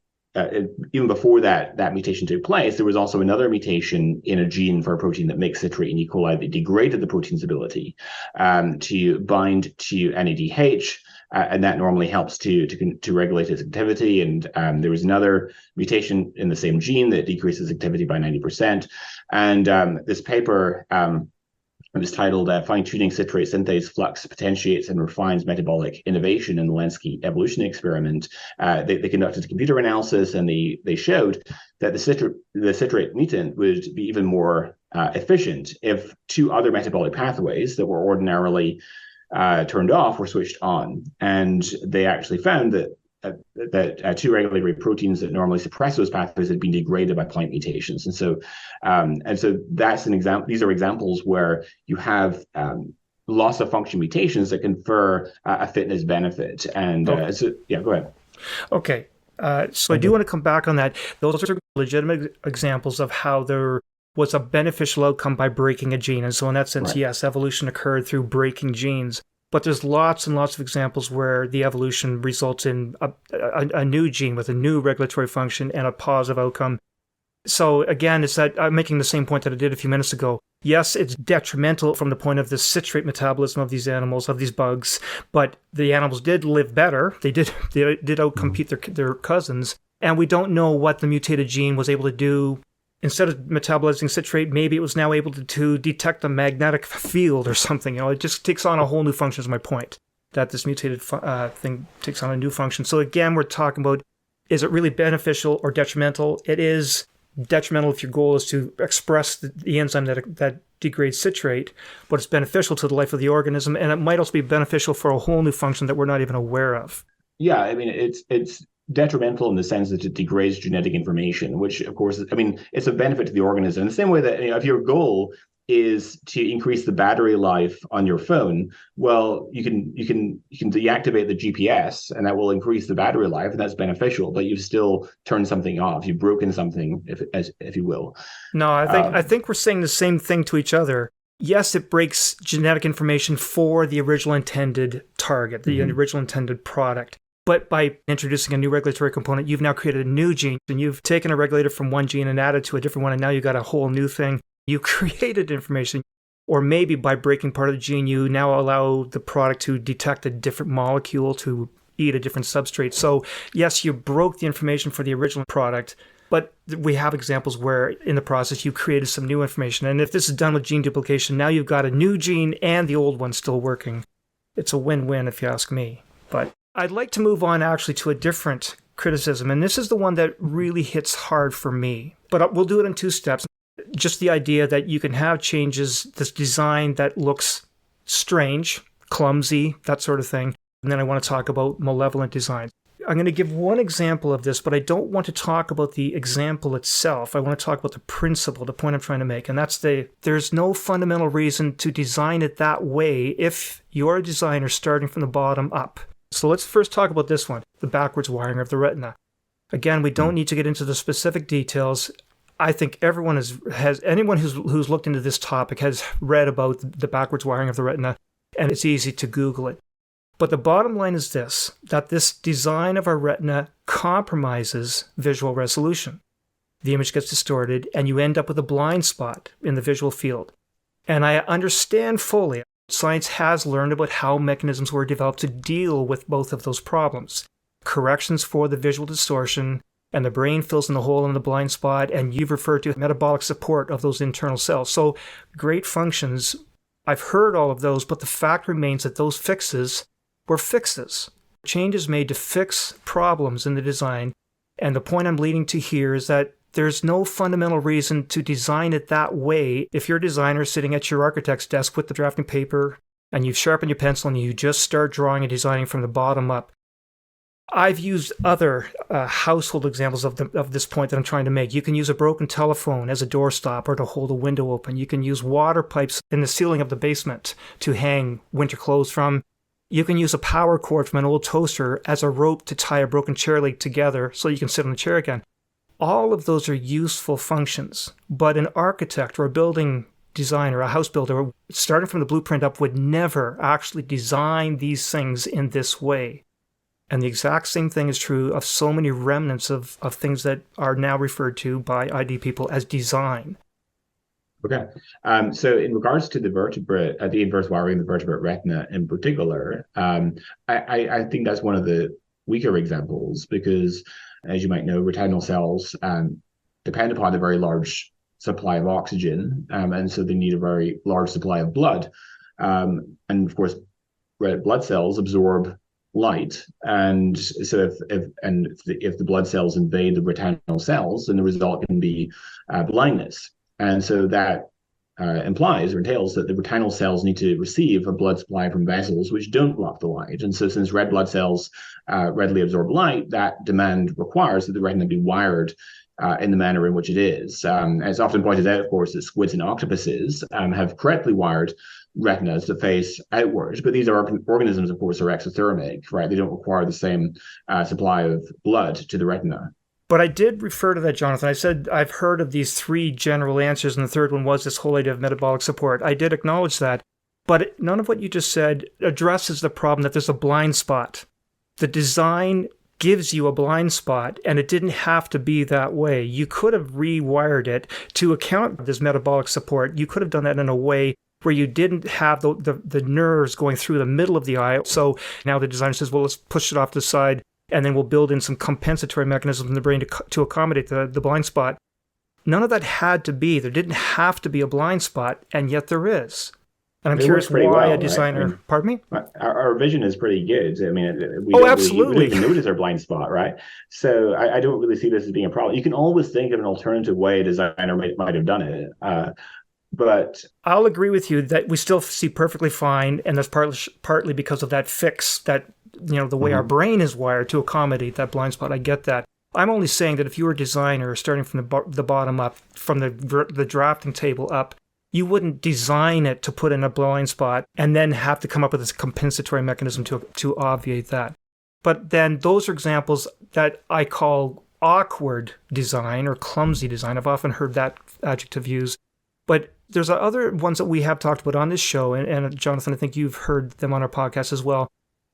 before that mutation took place, there was also another mutation in a gene for a protein that makes citrate in E. coli that degraded the protein's ability to bind to NADH. And that normally helps to regulate its activity. And there was another mutation in the same gene that decreases activity by 90%. And this paper was titled Fine-Tuning Citrate Synthase Flux Potentiates and Refines Metabolic Innovation in the Lenski Evolution Experiment. They conducted a computer analysis, and they showed that the citrate mutant would be even more efficient if two other metabolic pathways that were ordinarily turned off were switched on. And they actually found that two regulatory proteins that normally suppress those pathways had been degraded by point mutations. And so that's an example. These are examples where you have loss of function mutations that confer a fitness benefit. And yeah, go ahead. Okay. So I do want to come back on that. Those are legitimate examples of how there was a beneficial outcome by breaking a gene. And so in that sense, right. Yes, evolution occurred through breaking genes. But there's lots and lots of examples where the evolution results in a new gene with a new regulatory function and a positive outcome. So again, it's that I'm making the same point that I did a few minutes ago. Yes, it's detrimental from the point of the citrate metabolism of these animals, of these bugs, but the animals did live better. They did outcompete their cousins. And we don't know what the mutated gene was able to do instead of metabolizing citrate, maybe it was now able to detect a magnetic field or something. It just takes on a whole new function is my point, that this mutated thing takes on a new function. So again, we're talking about, is it really beneficial or detrimental? It is detrimental if your goal is to express the enzyme that degrades citrate, but it's beneficial to the life of the organism, and it might also be beneficial for a whole new function that we're not even aware of. Yeah, I mean, it's detrimental in the sense that it degrades genetic information, which, of course, I mean, it's a benefit to the organism. In the same way that, if your goal is to increase the battery life on your phone, well, you can deactivate the GPS, and that will increase the battery life, and that's beneficial. But you've still turned something off. You've broken something, if you will. No, I think we're saying the same thing to each other. Yes, it breaks genetic information for the original intended target, the original intended product. But by introducing a new regulatory component, you've now created a new gene, and you've taken a regulator from one gene and added to a different one, and now you've got a whole new thing. You created information. Or maybe by breaking part of the gene, you now allow the product to detect a different molecule, to eat a different substrate. So yes, you broke the information for the original product, but we have examples where in the process you created some new information. And if this is done with gene duplication, now you've got a new gene and the old one still working. It's a win-win if you ask me. But I'd like to move on actually to a different criticism, and this is the one that really hits hard for me. But we'll do it in two steps. Just the idea that you can have changes, this design that looks strange, clumsy, that sort of thing. And then I want to talk about malevolent design. I'm going to give one example of this, but I don't want to talk about the example itself. I want to talk about the principle, the point I'm trying to make. And that's there's no fundamental reason to design it that way if you're a designer starting from the bottom up. So let's first talk about this one, the backwards wiring of the retina. Again, we don't need to get into the specific details. I think everyone anyone who's looked into this topic has read about the backwards wiring of the retina, and it's easy to Google it. But the bottom line is this, that this design of our retina compromises visual resolution. The image gets distorted, and you end up with a blind spot in the visual field. And I understand fully, science has learned about how mechanisms were developed to deal with both of those problems. Corrections for the visual distortion, and the brain fills in the hole in the blind spot, and you've referred to metabolic support of those internal cells. So great functions. I've heard all of those, but the fact remains that those fixes were fixes. Changes made to fix problems in the design. And the point I'm leading to here is that there's no fundamental reason to design it that way. If you're a designer sitting at your architect's desk with the drafting paper, and you've sharpened your pencil and you just start drawing and designing from the bottom up, I've used other household examples of this point that I'm trying to make. You can use a broken telephone as a doorstop or to hold a window open. You can use water pipes in the ceiling of the basement to hang winter clothes from. You can use a power cord from an old toaster as a rope to tie a broken chair leg together so you can sit on the chair again. All of those are useful functions, but an architect or a building designer, a house builder, starting from the blueprint up, would never actually design these things in this way. And the exact same thing is true of so many remnants of things that are now referred to by ID people as design. Okay. So in regards to the vertebrate, the inverse wiring of the vertebrate retina in particular, I think that's one of the weaker examples because, as you might know, retinal cells depend upon a very large supply of oxygen, and so they need a very large supply of blood. And of course, red blood cells absorb light, and so if the blood cells invade the retinal cells, then the result can be blindness. And so that implies or entails that the retinal cells need to receive a blood supply from vessels which don't block the light. And so since red blood cells readily absorb light, that demand requires that the retina be wired in the manner in which it is. As often pointed out, of course, that squids and octopuses have correctly wired retinas to face outward, but these organisms, of course, are exothermic, right? They don't require the same supply of blood to the retina. But I did refer to that, Jonathan. I said I've heard of these three general answers, and the third one was this whole idea of metabolic support. I did acknowledge that, but none of what you just said addresses the problem that there's a blind spot. The design gives you a blind spot, and it didn't have to be that way. You could have rewired it to account for this metabolic support. You could have done that in a way where you didn't have the nerves going through the middle of the eye. So now the designer says, well, let's push it off to the side, and then we'll build in some compensatory mechanisms in the brain to accommodate the blind spot. None of that had to be. There didn't have to be a blind spot, and yet there is. And I'm curious why a designer, right? Pardon me? Our vision is pretty good. I mean, we absolutely. We don't even notice our blind spot, right? So I don't really see this as being a problem. You can always think of an alternative way a designer might have done it. But I'll agree with you that we still see perfectly fine, and that's partly because of that fix, that, the way our brain is wired to accommodate that blind spot. I get that. I'm only saying that if you were a designer starting from the bottom up, from the drafting table up, you wouldn't design it to put in a blind spot and then have to come up with this compensatory mechanism to obviate that. But then those are examples that I call awkward design or clumsy design. I've often heard that adjective used. But there's other ones that we have talked about on this show, and Jonathan, I think you've heard them on our podcast as well.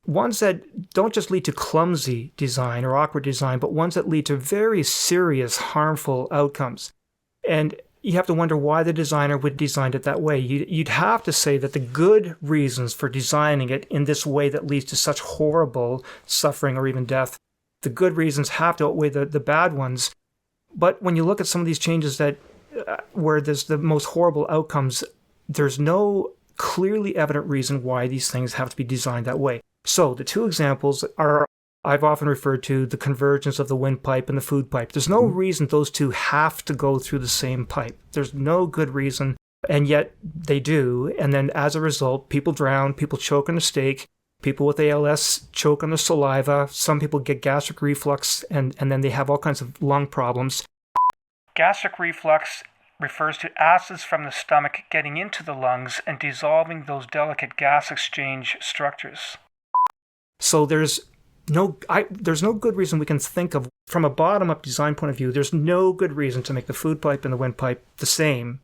Ones that don't just lead to clumsy design or awkward design, but ones that lead to very serious, harmful outcomes. And you have to wonder why the designer would design it that way. You'd have to say that the good reasons for designing it in this way that leads to such horrible suffering or even death, the good reasons have to outweigh the bad ones. But when you look at some of these changes that where there's the most horrible outcomes, there's no clearly evident reason why these things have to be designed that way. So the two examples are, I've often referred to the convergence of the windpipe and the food pipe. There's no reason those two have to go through the same pipe. There's no good reason, and yet they do. And then as a result, people drown, people choke on the steak, people with ALS choke on the saliva, some people get gastric reflux, and then they have all kinds of lung problems. Gastric reflux refers to acids from the stomach getting into the lungs and dissolving those delicate gas exchange structures. So there's no good reason we can think of from a bottom-up design point of view. There's no good reason to make the food pipe and the windpipe the same,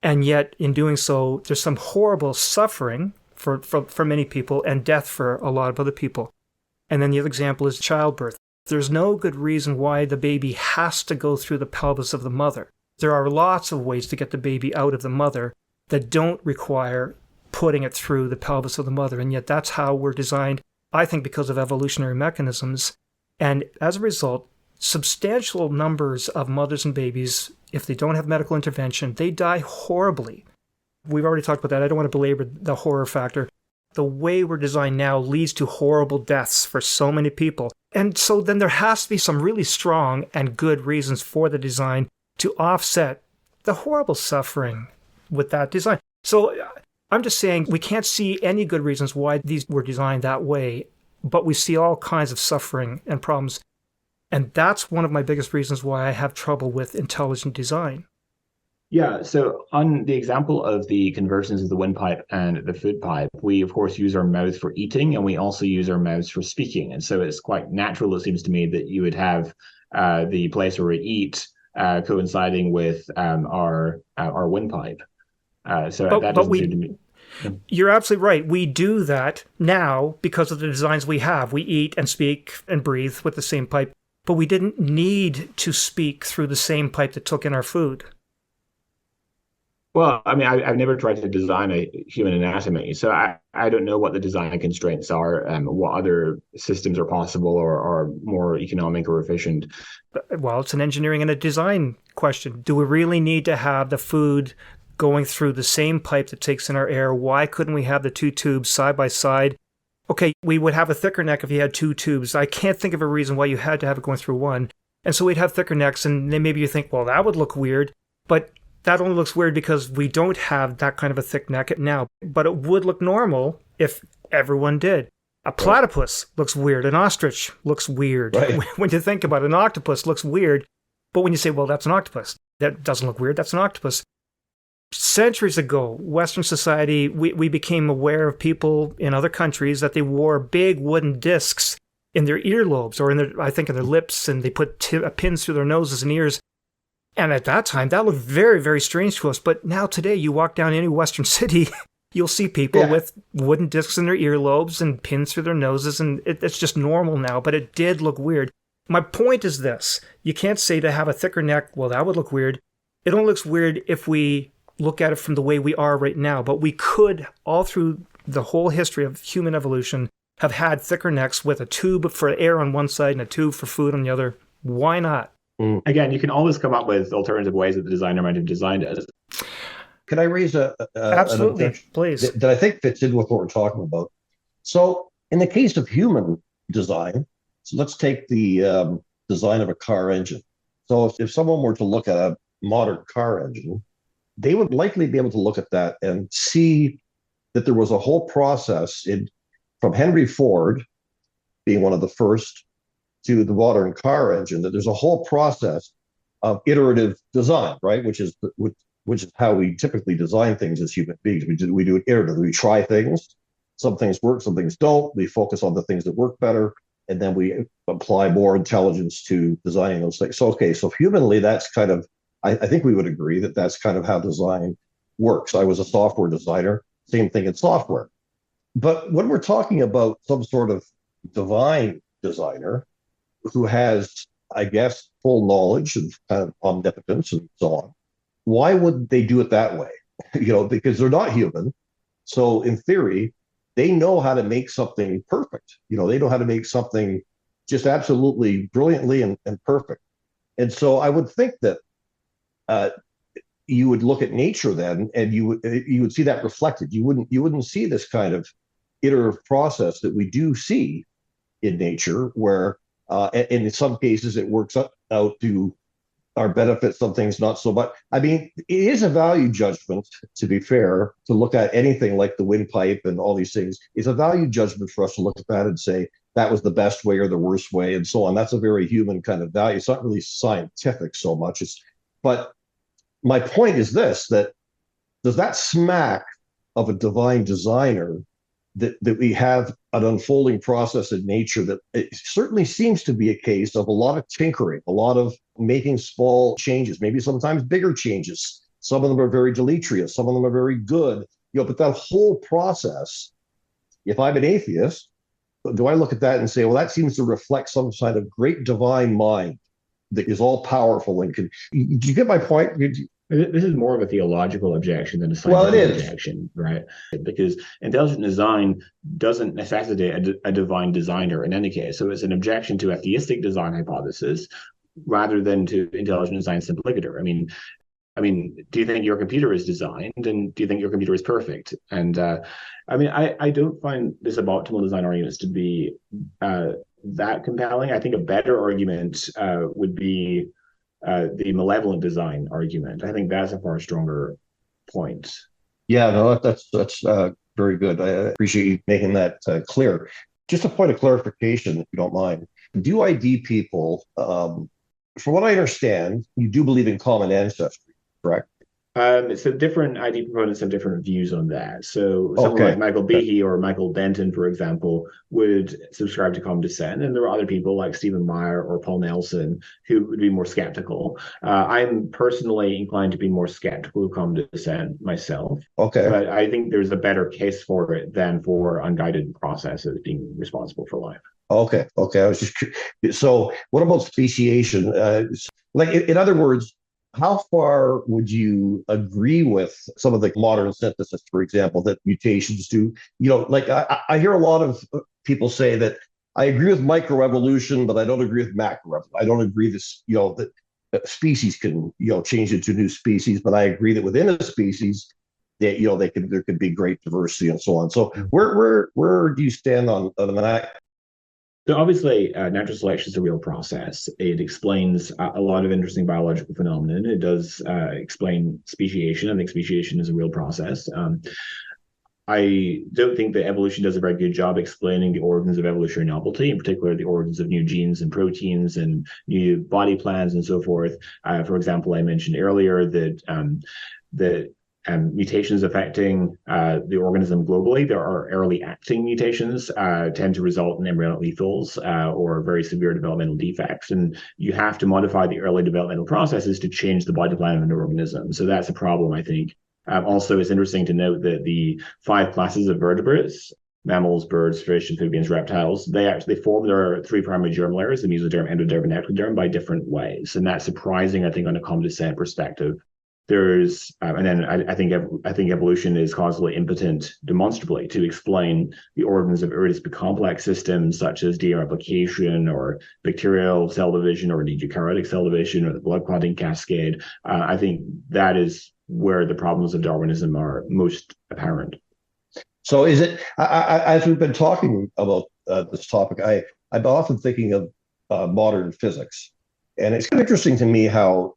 and yet in doing so, there's some horrible suffering for many people and death for a lot of other people. And then the other example is childbirth. There's no good reason why the baby has to go through the pelvis of the mother. There are lots of ways to get the baby out of the mother that don't require putting it through the pelvis of the mother, and yet that's how we're designed, I think, because of evolutionary mechanisms. And as a result, substantial numbers of mothers and babies, if they don't have medical intervention, they die horribly. We've already talked about that. I don't want to belabor the horror factor. The way we're designed now leads to horrible deaths for so many people. And so then there has to be some really strong and good reasons for the design to offset the horrible suffering with that design. So I'm just saying we can't see any good reasons why these were designed that way, but we see all kinds of suffering and problems. And that's one of my biggest reasons why I have trouble with intelligent design. Yeah, so on the example of the conversions of the windpipe and the food pipe, we of course use our mouths for eating, and we also use our mouths for speaking. And so it's quite natural, it seems to me, that you would have the place where we eat coinciding with our windpipe. That doesn't seem to me. You're absolutely right. We do that now because of the designs we have. We eat and speak and breathe with the same pipe, but we didn't need to speak through the same pipe that took in our food. Well, I mean, I've never tried to design a human anatomy, so I don't know what the design constraints are and what other systems are possible or more economic or efficient. Well, it's an engineering and a design question. Do we really need to have the food going through the same pipe that takes in our air? Why couldn't we have the two tubes side by side? Okay, we would have a thicker neck if you had two tubes. I can't think of a reason why you had to have it going through one. And so we'd have thicker necks, and then maybe you think, well, that would look weird. But that only looks weird because we don't have that kind of a thick neck now. But it would look normal if everyone did. A platypus looks weird. An ostrich looks weird. Right. When you think about it, an octopus looks weird. But when you say, well, that's an octopus, that doesn't look weird. That's an octopus. Centuries ago, Western society, we became aware of people in other countries that they wore big wooden discs in their earlobes or in their lips, and they put pins through their noses and ears. And at that time, that looked very, very strange to us. But now today, you walk down any Western city, you'll see people with wooden discs in their earlobes and pins through their noses, and it's just normal now. But it did look weird. My point is this. You can't say to have a thicker neck, well, that would look weird. It only looks weird if we look at it from the way we are right now. But we could, all through the whole history of human evolution, have had thicker necks with a tube for air on one side and a tube for food on the other. Why not? Again, you can always come up with alternative ways that the designer might have designed it. Can I raise an Absolutely, objection please. that I think fits in with what we're talking about? So, in the case of human design, so let's take the design of a car engine. So, if someone were to look at a modern car engine, they would likely be able to look at that and see that there was a whole process from Henry Ford being one of the first to the modern car engine, that there's a whole process of iterative design, right? Which is how we typically design things as human beings. We do it iteratively. We try things. Some things work, some things don't. We focus on the things that work better, and then we apply more intelligence to designing those things. So humanly, that's kind of, I think we would agree that that's kind of how design works. I was a software designer, same thing in software. But when we're talking about some sort of divine designer who has, I guess, full knowledge and kind of omnipotence and so on, why would they do it that way? Because they're not human. So in theory, they know how to make something perfect. They know how to make something just absolutely brilliantly and perfect. And so I would think that you would look at nature then, and you would see that reflected. You wouldn't see this kind of iterative process that we do see in nature, where and in some cases it works out to our benefit, some things not so much. I mean, it is a value judgment, to be fair, to look at anything like the windpipe and all these things. It's a value judgment for us to look at that and say that was the best way or the worst way and so on. That's a very human kind of value. It's not really scientific so much. But my point is this, that does that smack of a divine designer, that we have an unfolding process in nature, that it certainly seems to be a case of a lot of tinkering, a lot of making small changes, maybe sometimes bigger changes. Some of them are very deleterious, some of them are very good, but that whole process, if I'm an atheist, do I look at that and say, well, that seems to reflect some kind of great divine mind that is all powerful and can, do you get my point? This is more of a theological objection than a scientific objection, right? Because intelligent design doesn't necessitate a divine designer in any case. So it's an objection to a theistic design hypothesis rather than to intelligent design simpliciter. I mean, do you think your computer is designed, and do you think your computer is perfect? And I don't find this suboptimal design arguments to be that compelling. I think a better argument would be the malevolent design argument. I think that's a far stronger point. Yeah, no, that's very good. I appreciate you making that clear. Just a point of clarification, if you don't mind. Do ID people, from what I understand, you do believe in common ancestry, correct? So different ID proponents have different views on that. So someone like Michael Behe or Michael Denton, for example, would subscribe to common descent. And there are other people like Stephen Meyer or Paul Nelson who would be more skeptical. I'm personally inclined to be more skeptical of common descent myself. Okay. But I think there's a better case for it than for unguided processes being responsible for life. Okay. I was just curious. So what about speciation? In other words, how far would you agree with some of the modern synthesis, for example, that mutations do? I hear a lot of people say that I agree with microevolution, but I don't agree with macroevolution. I don't agree that species can change into new species, but I agree that within a species, that there could be great diversity and so on. So where do you stand on that? So obviously, natural selection is a real process. It explains a lot of interesting biological phenomena. It does explain speciation. I think speciation is a real process. I don't think that evolution does a very good job explaining the origins of evolutionary novelty, in particular the origins of new genes and proteins and new body plans and so forth. For example, I mentioned earlier that mutations affecting the organism globally. There are early acting mutations tend to result in embryonic lethals or very severe developmental defects. And you have to modify the early developmental processes to change the body plan of an organism. So that's a problem, I think. Also, it's interesting to note that the 5 classes of vertebrates, mammals, birds, fish, amphibians, reptiles, they actually form their 3 primary germ layers, the mesoderm, endoderm, and ectoderm, by different ways. And that's surprising, I think, on a common descent perspective, And then I think evolution is causally impotent demonstrably to explain the origins of irreducibly complex systems such as DNA replication or bacterial cell division or indeed eukaryotic cell division or the blood clotting cascade. I think that is where the problems of Darwinism are most apparent. So is it, as we've been talking about this topic, I'm often thinking of modern physics. And it's kind of interesting to me how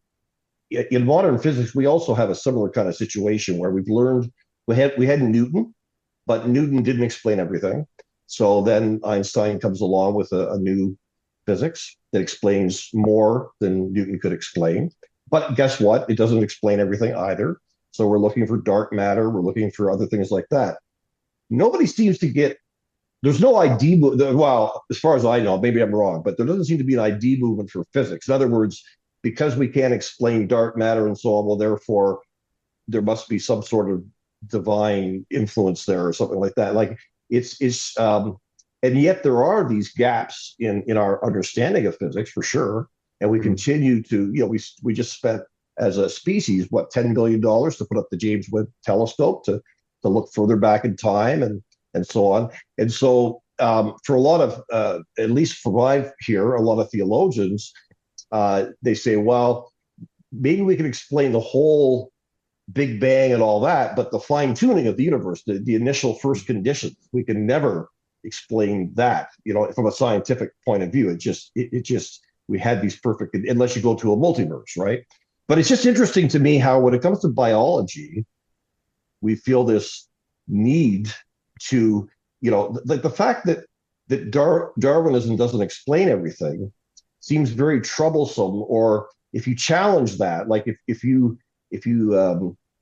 in modern physics, we also have a similar kind of situation where we've learned, we had Newton, but Newton didn't explain everything. So then Einstein comes along with a new physics that explains more than Newton could explain. But guess what? It doesn't explain everything either. So we're looking for dark matter. We're looking for other things like that. Nobody seems to get, there's no ID, well, as far as I know, maybe I'm wrong, but there doesn't seem to be an ID movement for physics. In other words, because we can't explain dark matter and so on, well, therefore, there must be some sort of divine influence there or something like that. Like and yet there are these gaps in our understanding of physics for sure. And we continue to, we just spent as a species, what, $10 billion to put up the James Webb telescope to look further back in time and so on. And so for a lot of, at least for my here, a lot of theologians, they say, well, maybe we can explain the whole Big Bang and all that, but the fine tuning of the universe, the initial first conditions, we can never explain that, from a scientific point of view. It just, we had these perfect, unless you go to a multiverse, right? But it's just interesting to me how when it comes to biology, we feel this need to, like the fact that Darwinism doesn't explain everything seems very troublesome. Or if you challenge that, like if you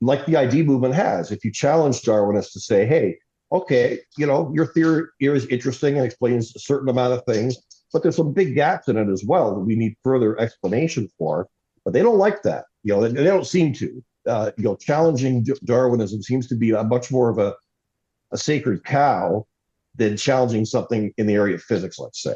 like the ID movement has, if you challenge Darwinists to say, hey, okay, your theory is interesting and explains a certain amount of things, but there's some big gaps in it as well that we need further explanation for. But they don't like that. They don't seem to. Challenging Darwinism seems to be a much more of a sacred cow than challenging something in the area of physics, let's say.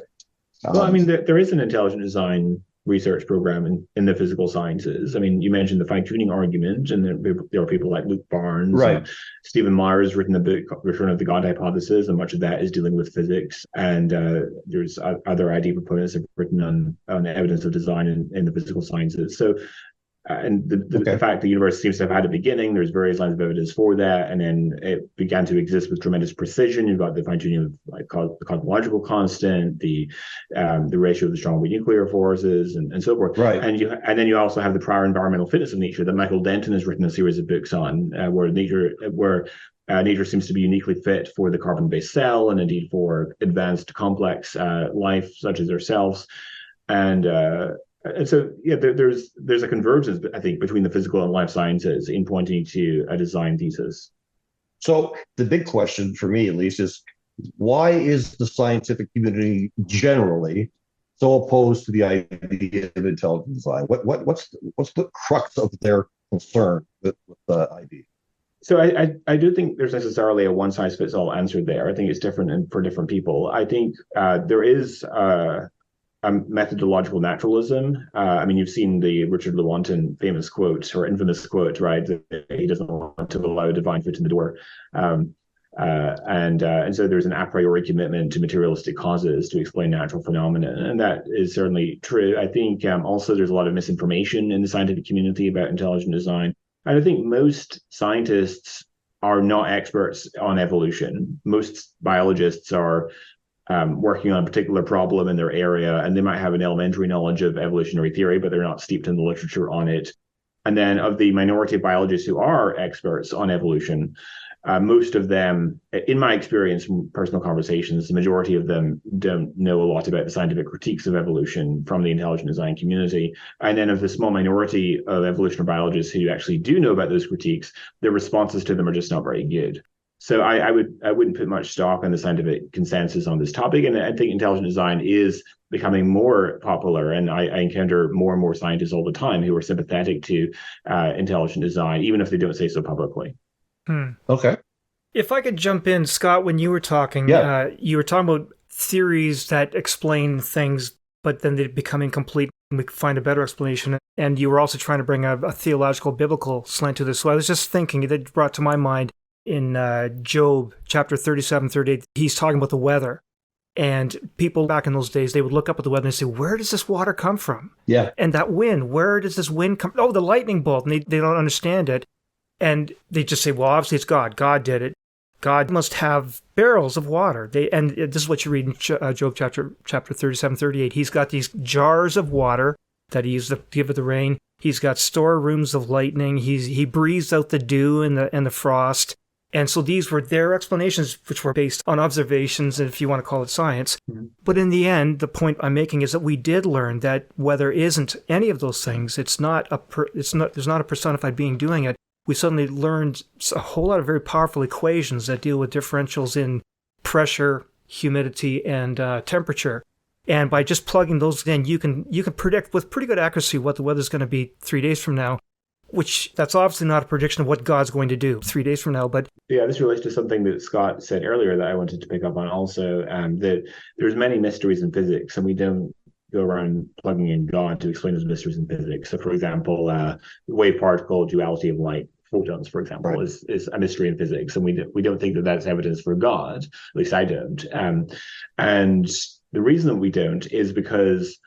Well, I mean, there is an intelligent design research program in the physical sciences. I mean, you mentioned the fine-tuning argument, and there are people like Luke Barnes. Right. Stephen Meyer has written a book, Return of the God Hypothesis, and much of that is dealing with physics. And there's other ID proponents have written on evidence of design in the physical sciences. So and the fact the universe seems to have had a beginning, there's various lines of evidence for that, and then it began to exist with tremendous precision. You've got the fine-tuning of the cosmological constant, the ratio of the strong weak nuclear forces, and so forth. Right. And then you also have the prior environmental fitness of nature that Michael Denton has written a series of books on, where nature seems to be uniquely fit for the carbon-based cell, and indeed for advanced complex life such as ourselves. And so, there's a convergence, I think, between the physical and life sciences in pointing to a design thesis. So the big question for me, at least, is why is the scientific community generally so opposed to the idea of intelligent design? What's the crux of their concern with the idea? So I do think there's necessarily a one-size-fits-all answer there. I think it's different for different people. I think there is a methodological naturalism. I mean, you've seen the Richard Lewontin famous quote or infamous quote, right? That he doesn't want to allow a divine foot in the door. And so there's an a priori commitment to materialistic causes to explain natural phenomena. And that is certainly true. I think also there's a lot of misinformation in the scientific community about intelligent design. And I think most scientists are not experts on evolution. Most biologists are working on a particular problem in their area, and they might have an elementary knowledge of evolutionary theory, but they're not steeped in the literature on it. And then of the minority of biologists who are experts on evolution, most of them, in my experience from personal conversations, the majority of them don't know a lot about the scientific critiques of evolution from the intelligent design community. And then of the small minority of evolutionary biologists who actually do know about those critiques, their responses to them are just not very good. So I wouldn't put much stock in the scientific consensus on this topic, and I think intelligent design is becoming more popular. And I encounter more and more scientists all the time who are sympathetic to intelligent design, even if they don't say so publicly. Okay. If I could jump in, Scott, when you were talking, you were talking about theories that explain things, but then they become incomplete. we could find a better explanation. And you were also trying to bring a theological, biblical slant to this. So I was just thinking, that brought to my mind in Job chapter 37, 38, he's talking about the weather. And people back in those days, they would look up at the weather and say, where does this water come from? Yeah. And that wind, where does this wind come? Oh, the lightning bolt. And they don't understand it. And they just say, well, obviously it's God. God did it. God must have barrels of water. And this is what you read in Job chapter 37, 38. He's got these jars of water that he used to give it the rain. He's got storerooms of lightning. He breathes out the dew and the frost. And so these were their explanations, which were based on observations, if you want to call it science. Mm-hmm. But in the end, the point I'm making is that we did learn that weather isn't any of those things. There's not a personified being doing it. We suddenly learned a whole lot of very powerful equations that deal with differentials in pressure, humidity, and temperature. And by just plugging those in, you can predict with pretty good accuracy what the weather's going to be 3 days from now. Which that's obviously not a prediction of what God's going to do 3 days from now, but yeah, this relates to something that Scott said earlier that I wanted to pick up on also, that there's many mysteries in physics, and we don't go around plugging in God to explain those mysteries in physics. So, for example, the wave-particle duality of light, photons, for example, right, is a mystery in physics, and we don't think that that's evidence for God. At least I don't. And the reason that we don't is because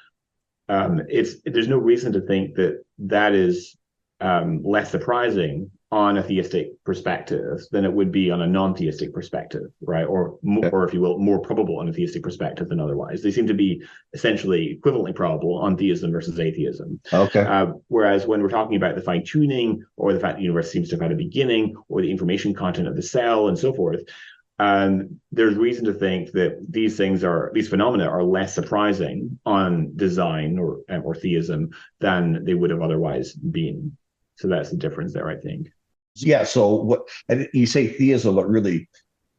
there's no reason to think that is less surprising on a theistic perspective than it would be on a non-theistic perspective, right? Or if you will, more probable on a theistic perspective than otherwise. They seem to be essentially equivalently probable on theism versus atheism. Okay. Whereas when we're talking about the fine-tuning, or the fact the universe seems to have had a beginning, or the information content of the cell, and so forth, there's reason to think that these phenomena are less surprising on design or theism than they would have otherwise been. So that's the difference there, I think. Yeah. So what you say theism, but really,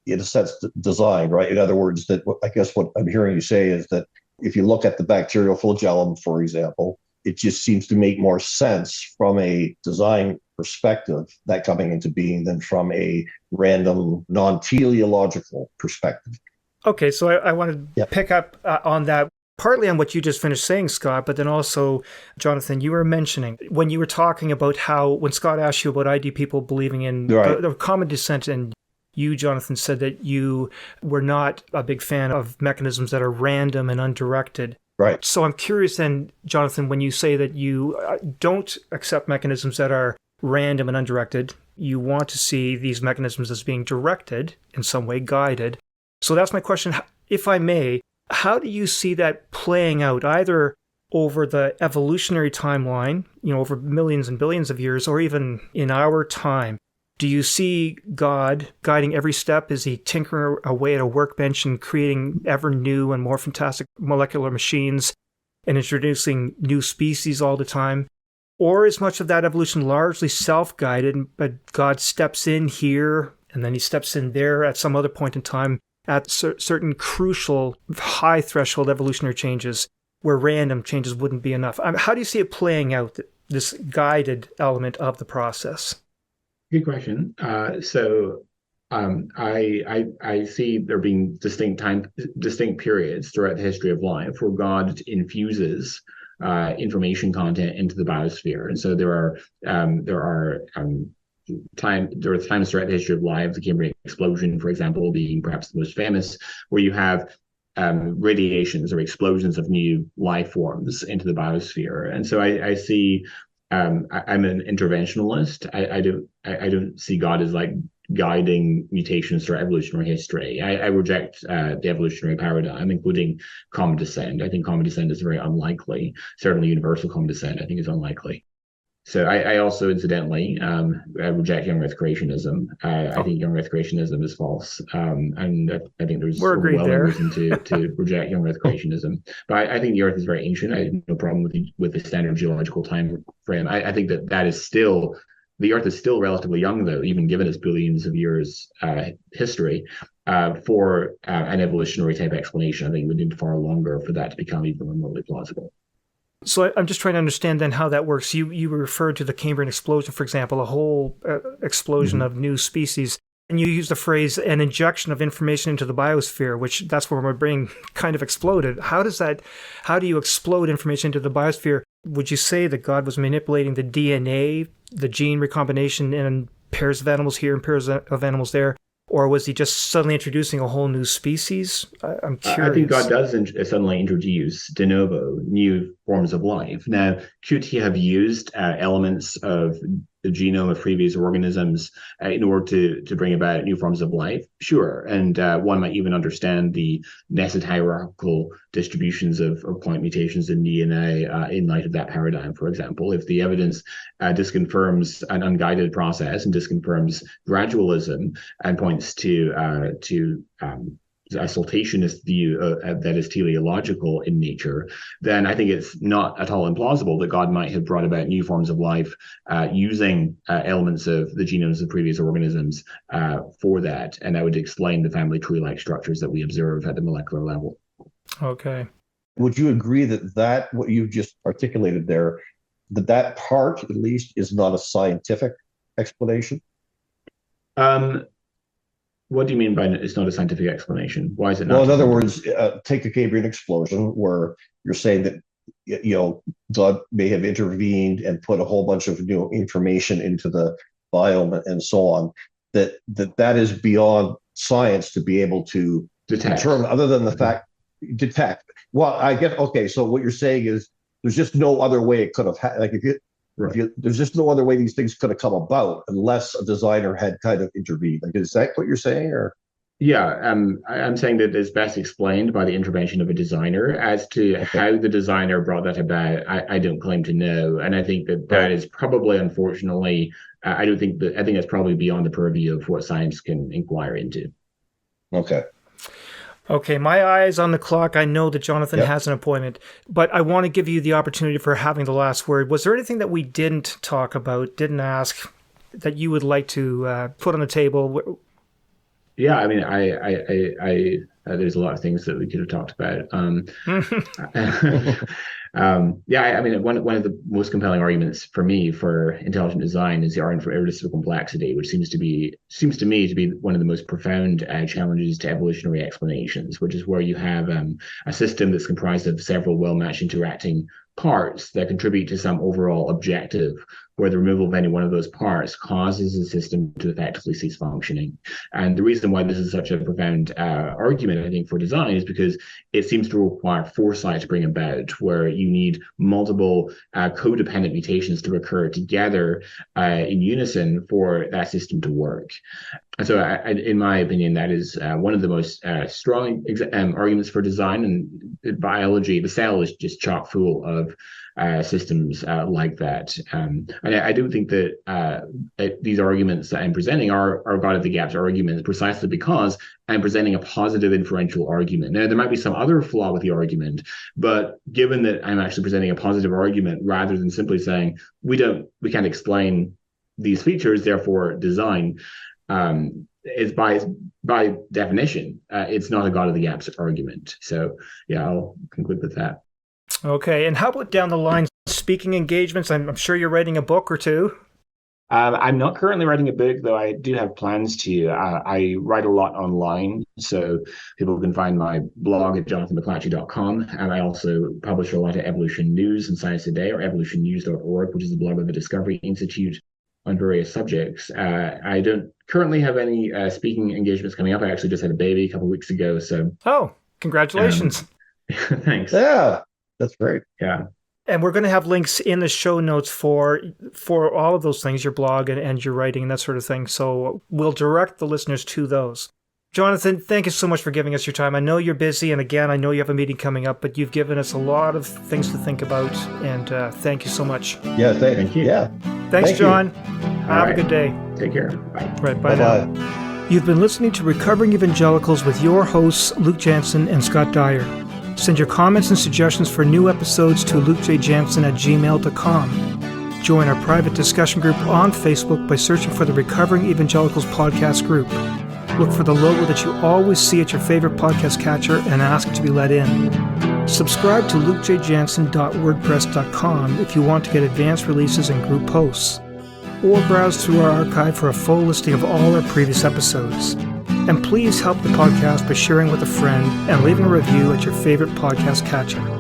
in a sense, design, right? In other words, that I guess what I'm hearing you say is that if you look at the bacterial flagellum, for example, it just seems to make more sense from a design perspective, that coming into being, than from a random non-teleological perspective. Okay, so I want to pick up on that. Partly on what you just finished saying, Scott, but then also, Jonathan, you were mentioning when you were talking about how, when Scott asked you about ID people believing in the common descent, and you, Jonathan, said that you were not a big fan of mechanisms that are random and undirected. Right. So I'm curious then, Jonathan, when you say that you don't accept mechanisms that are random and undirected, you want to see these mechanisms as being directed, in some way guided. So that's my question, if I may. How do you see that playing out, either over the evolutionary timeline, over millions and billions of years, or even in our time? Do you see God guiding every step? Is he tinkering away at a workbench and creating ever new and more fantastic molecular machines and introducing new species all the time? Or is much of that evolution largely self-guided, but God steps in here and then he steps in there at some other point in time at certain crucial high threshold evolutionary changes where random changes wouldn't be enough? How do you see it playing out, this guided element of the process? Good question. So I see there being distinct periods throughout the history of life where God infuses information content into the biosphere, and so there are times throughout the history of life, the Cambrian explosion, for example, being perhaps the most famous, where you have radiations or explosions of new life forms into the biosphere. And so I see, I'm an interventionalist. I don't see God as like guiding mutations through evolutionary history. I reject the evolutionary paradigm, including common descent. I think common descent is very unlikely. Certainly universal common descent, I think, is unlikely. So I also, incidentally, I reject young Earth creationism. I think young Earth creationism is false, and I think there's overwhelming reason to reject young Earth creationism. But I think the Earth is very ancient. I have no problem with the standard geological time frame. I think that is still, the Earth is still relatively young, though, even given its billions of years history. For an evolutionary type explanation, I think we need far longer for that to become even remotely plausible. So I'm just trying to understand then how that works. You referred to the Cambrian explosion, for example, a whole explosion of new species. And you used the phrase an injection of information into the biosphere, which that's where my brain kind of exploded. How do you explode information into the biosphere? Would you say that God was manipulating the DNA, the gene recombination in pairs of animals here and pairs of animals there? Or was he just suddenly introducing a whole new species? I'm curious. I think God does suddenly introduce de novo new forms of life. Now, could he have used elements of the genome of previous organisms in order to bring about new forms of life? Sure. And one might even understand the nested hierarchical distributions of point mutations in DNA in light of that paradigm, for example. If the evidence disconfirms an unguided process and disconfirms gradualism and points to a saltationist view that is teleological in nature, then I think it's not at all implausible that God might have brought about new forms of life using elements of the genomes of previous organisms for that. And that would explain the family tree-like structures that we observe at the molecular level. Okay. Would you agree that what you've just articulated there, that part at least is not a scientific explanation? What do you mean by it's not a scientific explanation? Why is it not? Well, in other words, take the Cambrian explosion, where you're saying that God may have intervened and put a whole bunch of new information into the biome and so on. That is beyond science to be able to determine, other than the fact detect. Well, I get okay. So what you're saying is there's just no other way it could have there's just no other way these things could have come about unless a designer had kind of intervened. Like, is that what you're saying, or? Yeah, I'm saying that it's best explained by the intervention of a designer. As to how the designer brought that about, I don't claim to know, and I think that is probably, unfortunately, I think that's probably beyond the purview of what science can inquire into. Okay, my eye is on the clock. I know that Jonathan has an appointment, but I want to give you the opportunity for having the last word. Was there anything that we didn't talk about, didn't ask, that you would like to put on the table? Yeah, I mean, I there's a lot of things that we could have talked about. I mean, one of the most compelling arguments for me for intelligent design is the argument for irreducible complexity, which seems to me to be one of the most profound challenges to evolutionary explanations, which is where you have a system that's comprised of several well-matched interacting parts that contribute to some overall objective, where the removal of any one of those parts causes the system to effectively cease functioning. And the reason why this is such a profound argument, I think, for design is because it seems to require foresight to bring about, where you need multiple codependent mutations to occur together in unison for that system to work. And so, in my opinion, that is one of the most strong arguments for design. And in biology, the cell is just chock full of systems like that. And I do think that these arguments that I'm presenting are God of the gaps arguments, precisely because I'm presenting a positive inferential argument. Now, there might be some other flaw with the argument, but given that I'm actually presenting a positive argument rather than simply saying we can't explain these features, therefore design, is by definition, it's not a God of the gaps argument. So yeah, I'll conclude with that. Okay, and how about down the line, speaking engagements? I'm sure you're writing a book or two. I'm not currently writing a book, though I do have plans to. I write a lot online, so people can find my blog at jonathanmcclatchy.com, and I also publish a lot of evolution news in Science Today, or evolutionnews.org, which is the blog of the Discovery Institute on various subjects. I don't currently have any speaking engagements coming up. I actually just had a baby a couple of weeks ago, so. Oh, congratulations! Thanks. Yeah, that's great. Yeah. And we're going to have links in the show notes for all of those things, your blog and your writing and that sort of thing. So we'll direct the listeners to those. Jonathan, thank you so much for giving us your time. I know you're busy, and again, I know you have a meeting coming up, but you've given us a lot of things to think about, and thank you so much. Yeah, thank you. Yeah. Thanks, John. Have a good day. Take care. Bye. Right, bye now. You've been listening to Recovering Evangelicals with your hosts, Luke Jansen and Scott Dyer. Send your comments and suggestions for new episodes to lukejjansen@gmail.com. Join our private discussion group on Facebook by searching for the Recovering Evangelicals podcast group. Look for the logo that you always see at your favorite podcast catcher and ask to be let in. Subscribe to lukejjansen.wordpress.com if you want to get advanced releases and group posts. or browse through our archive for a full listing of all our previous episodes. And please help the podcast by sharing with a friend and leaving a review at your favorite podcast catcher.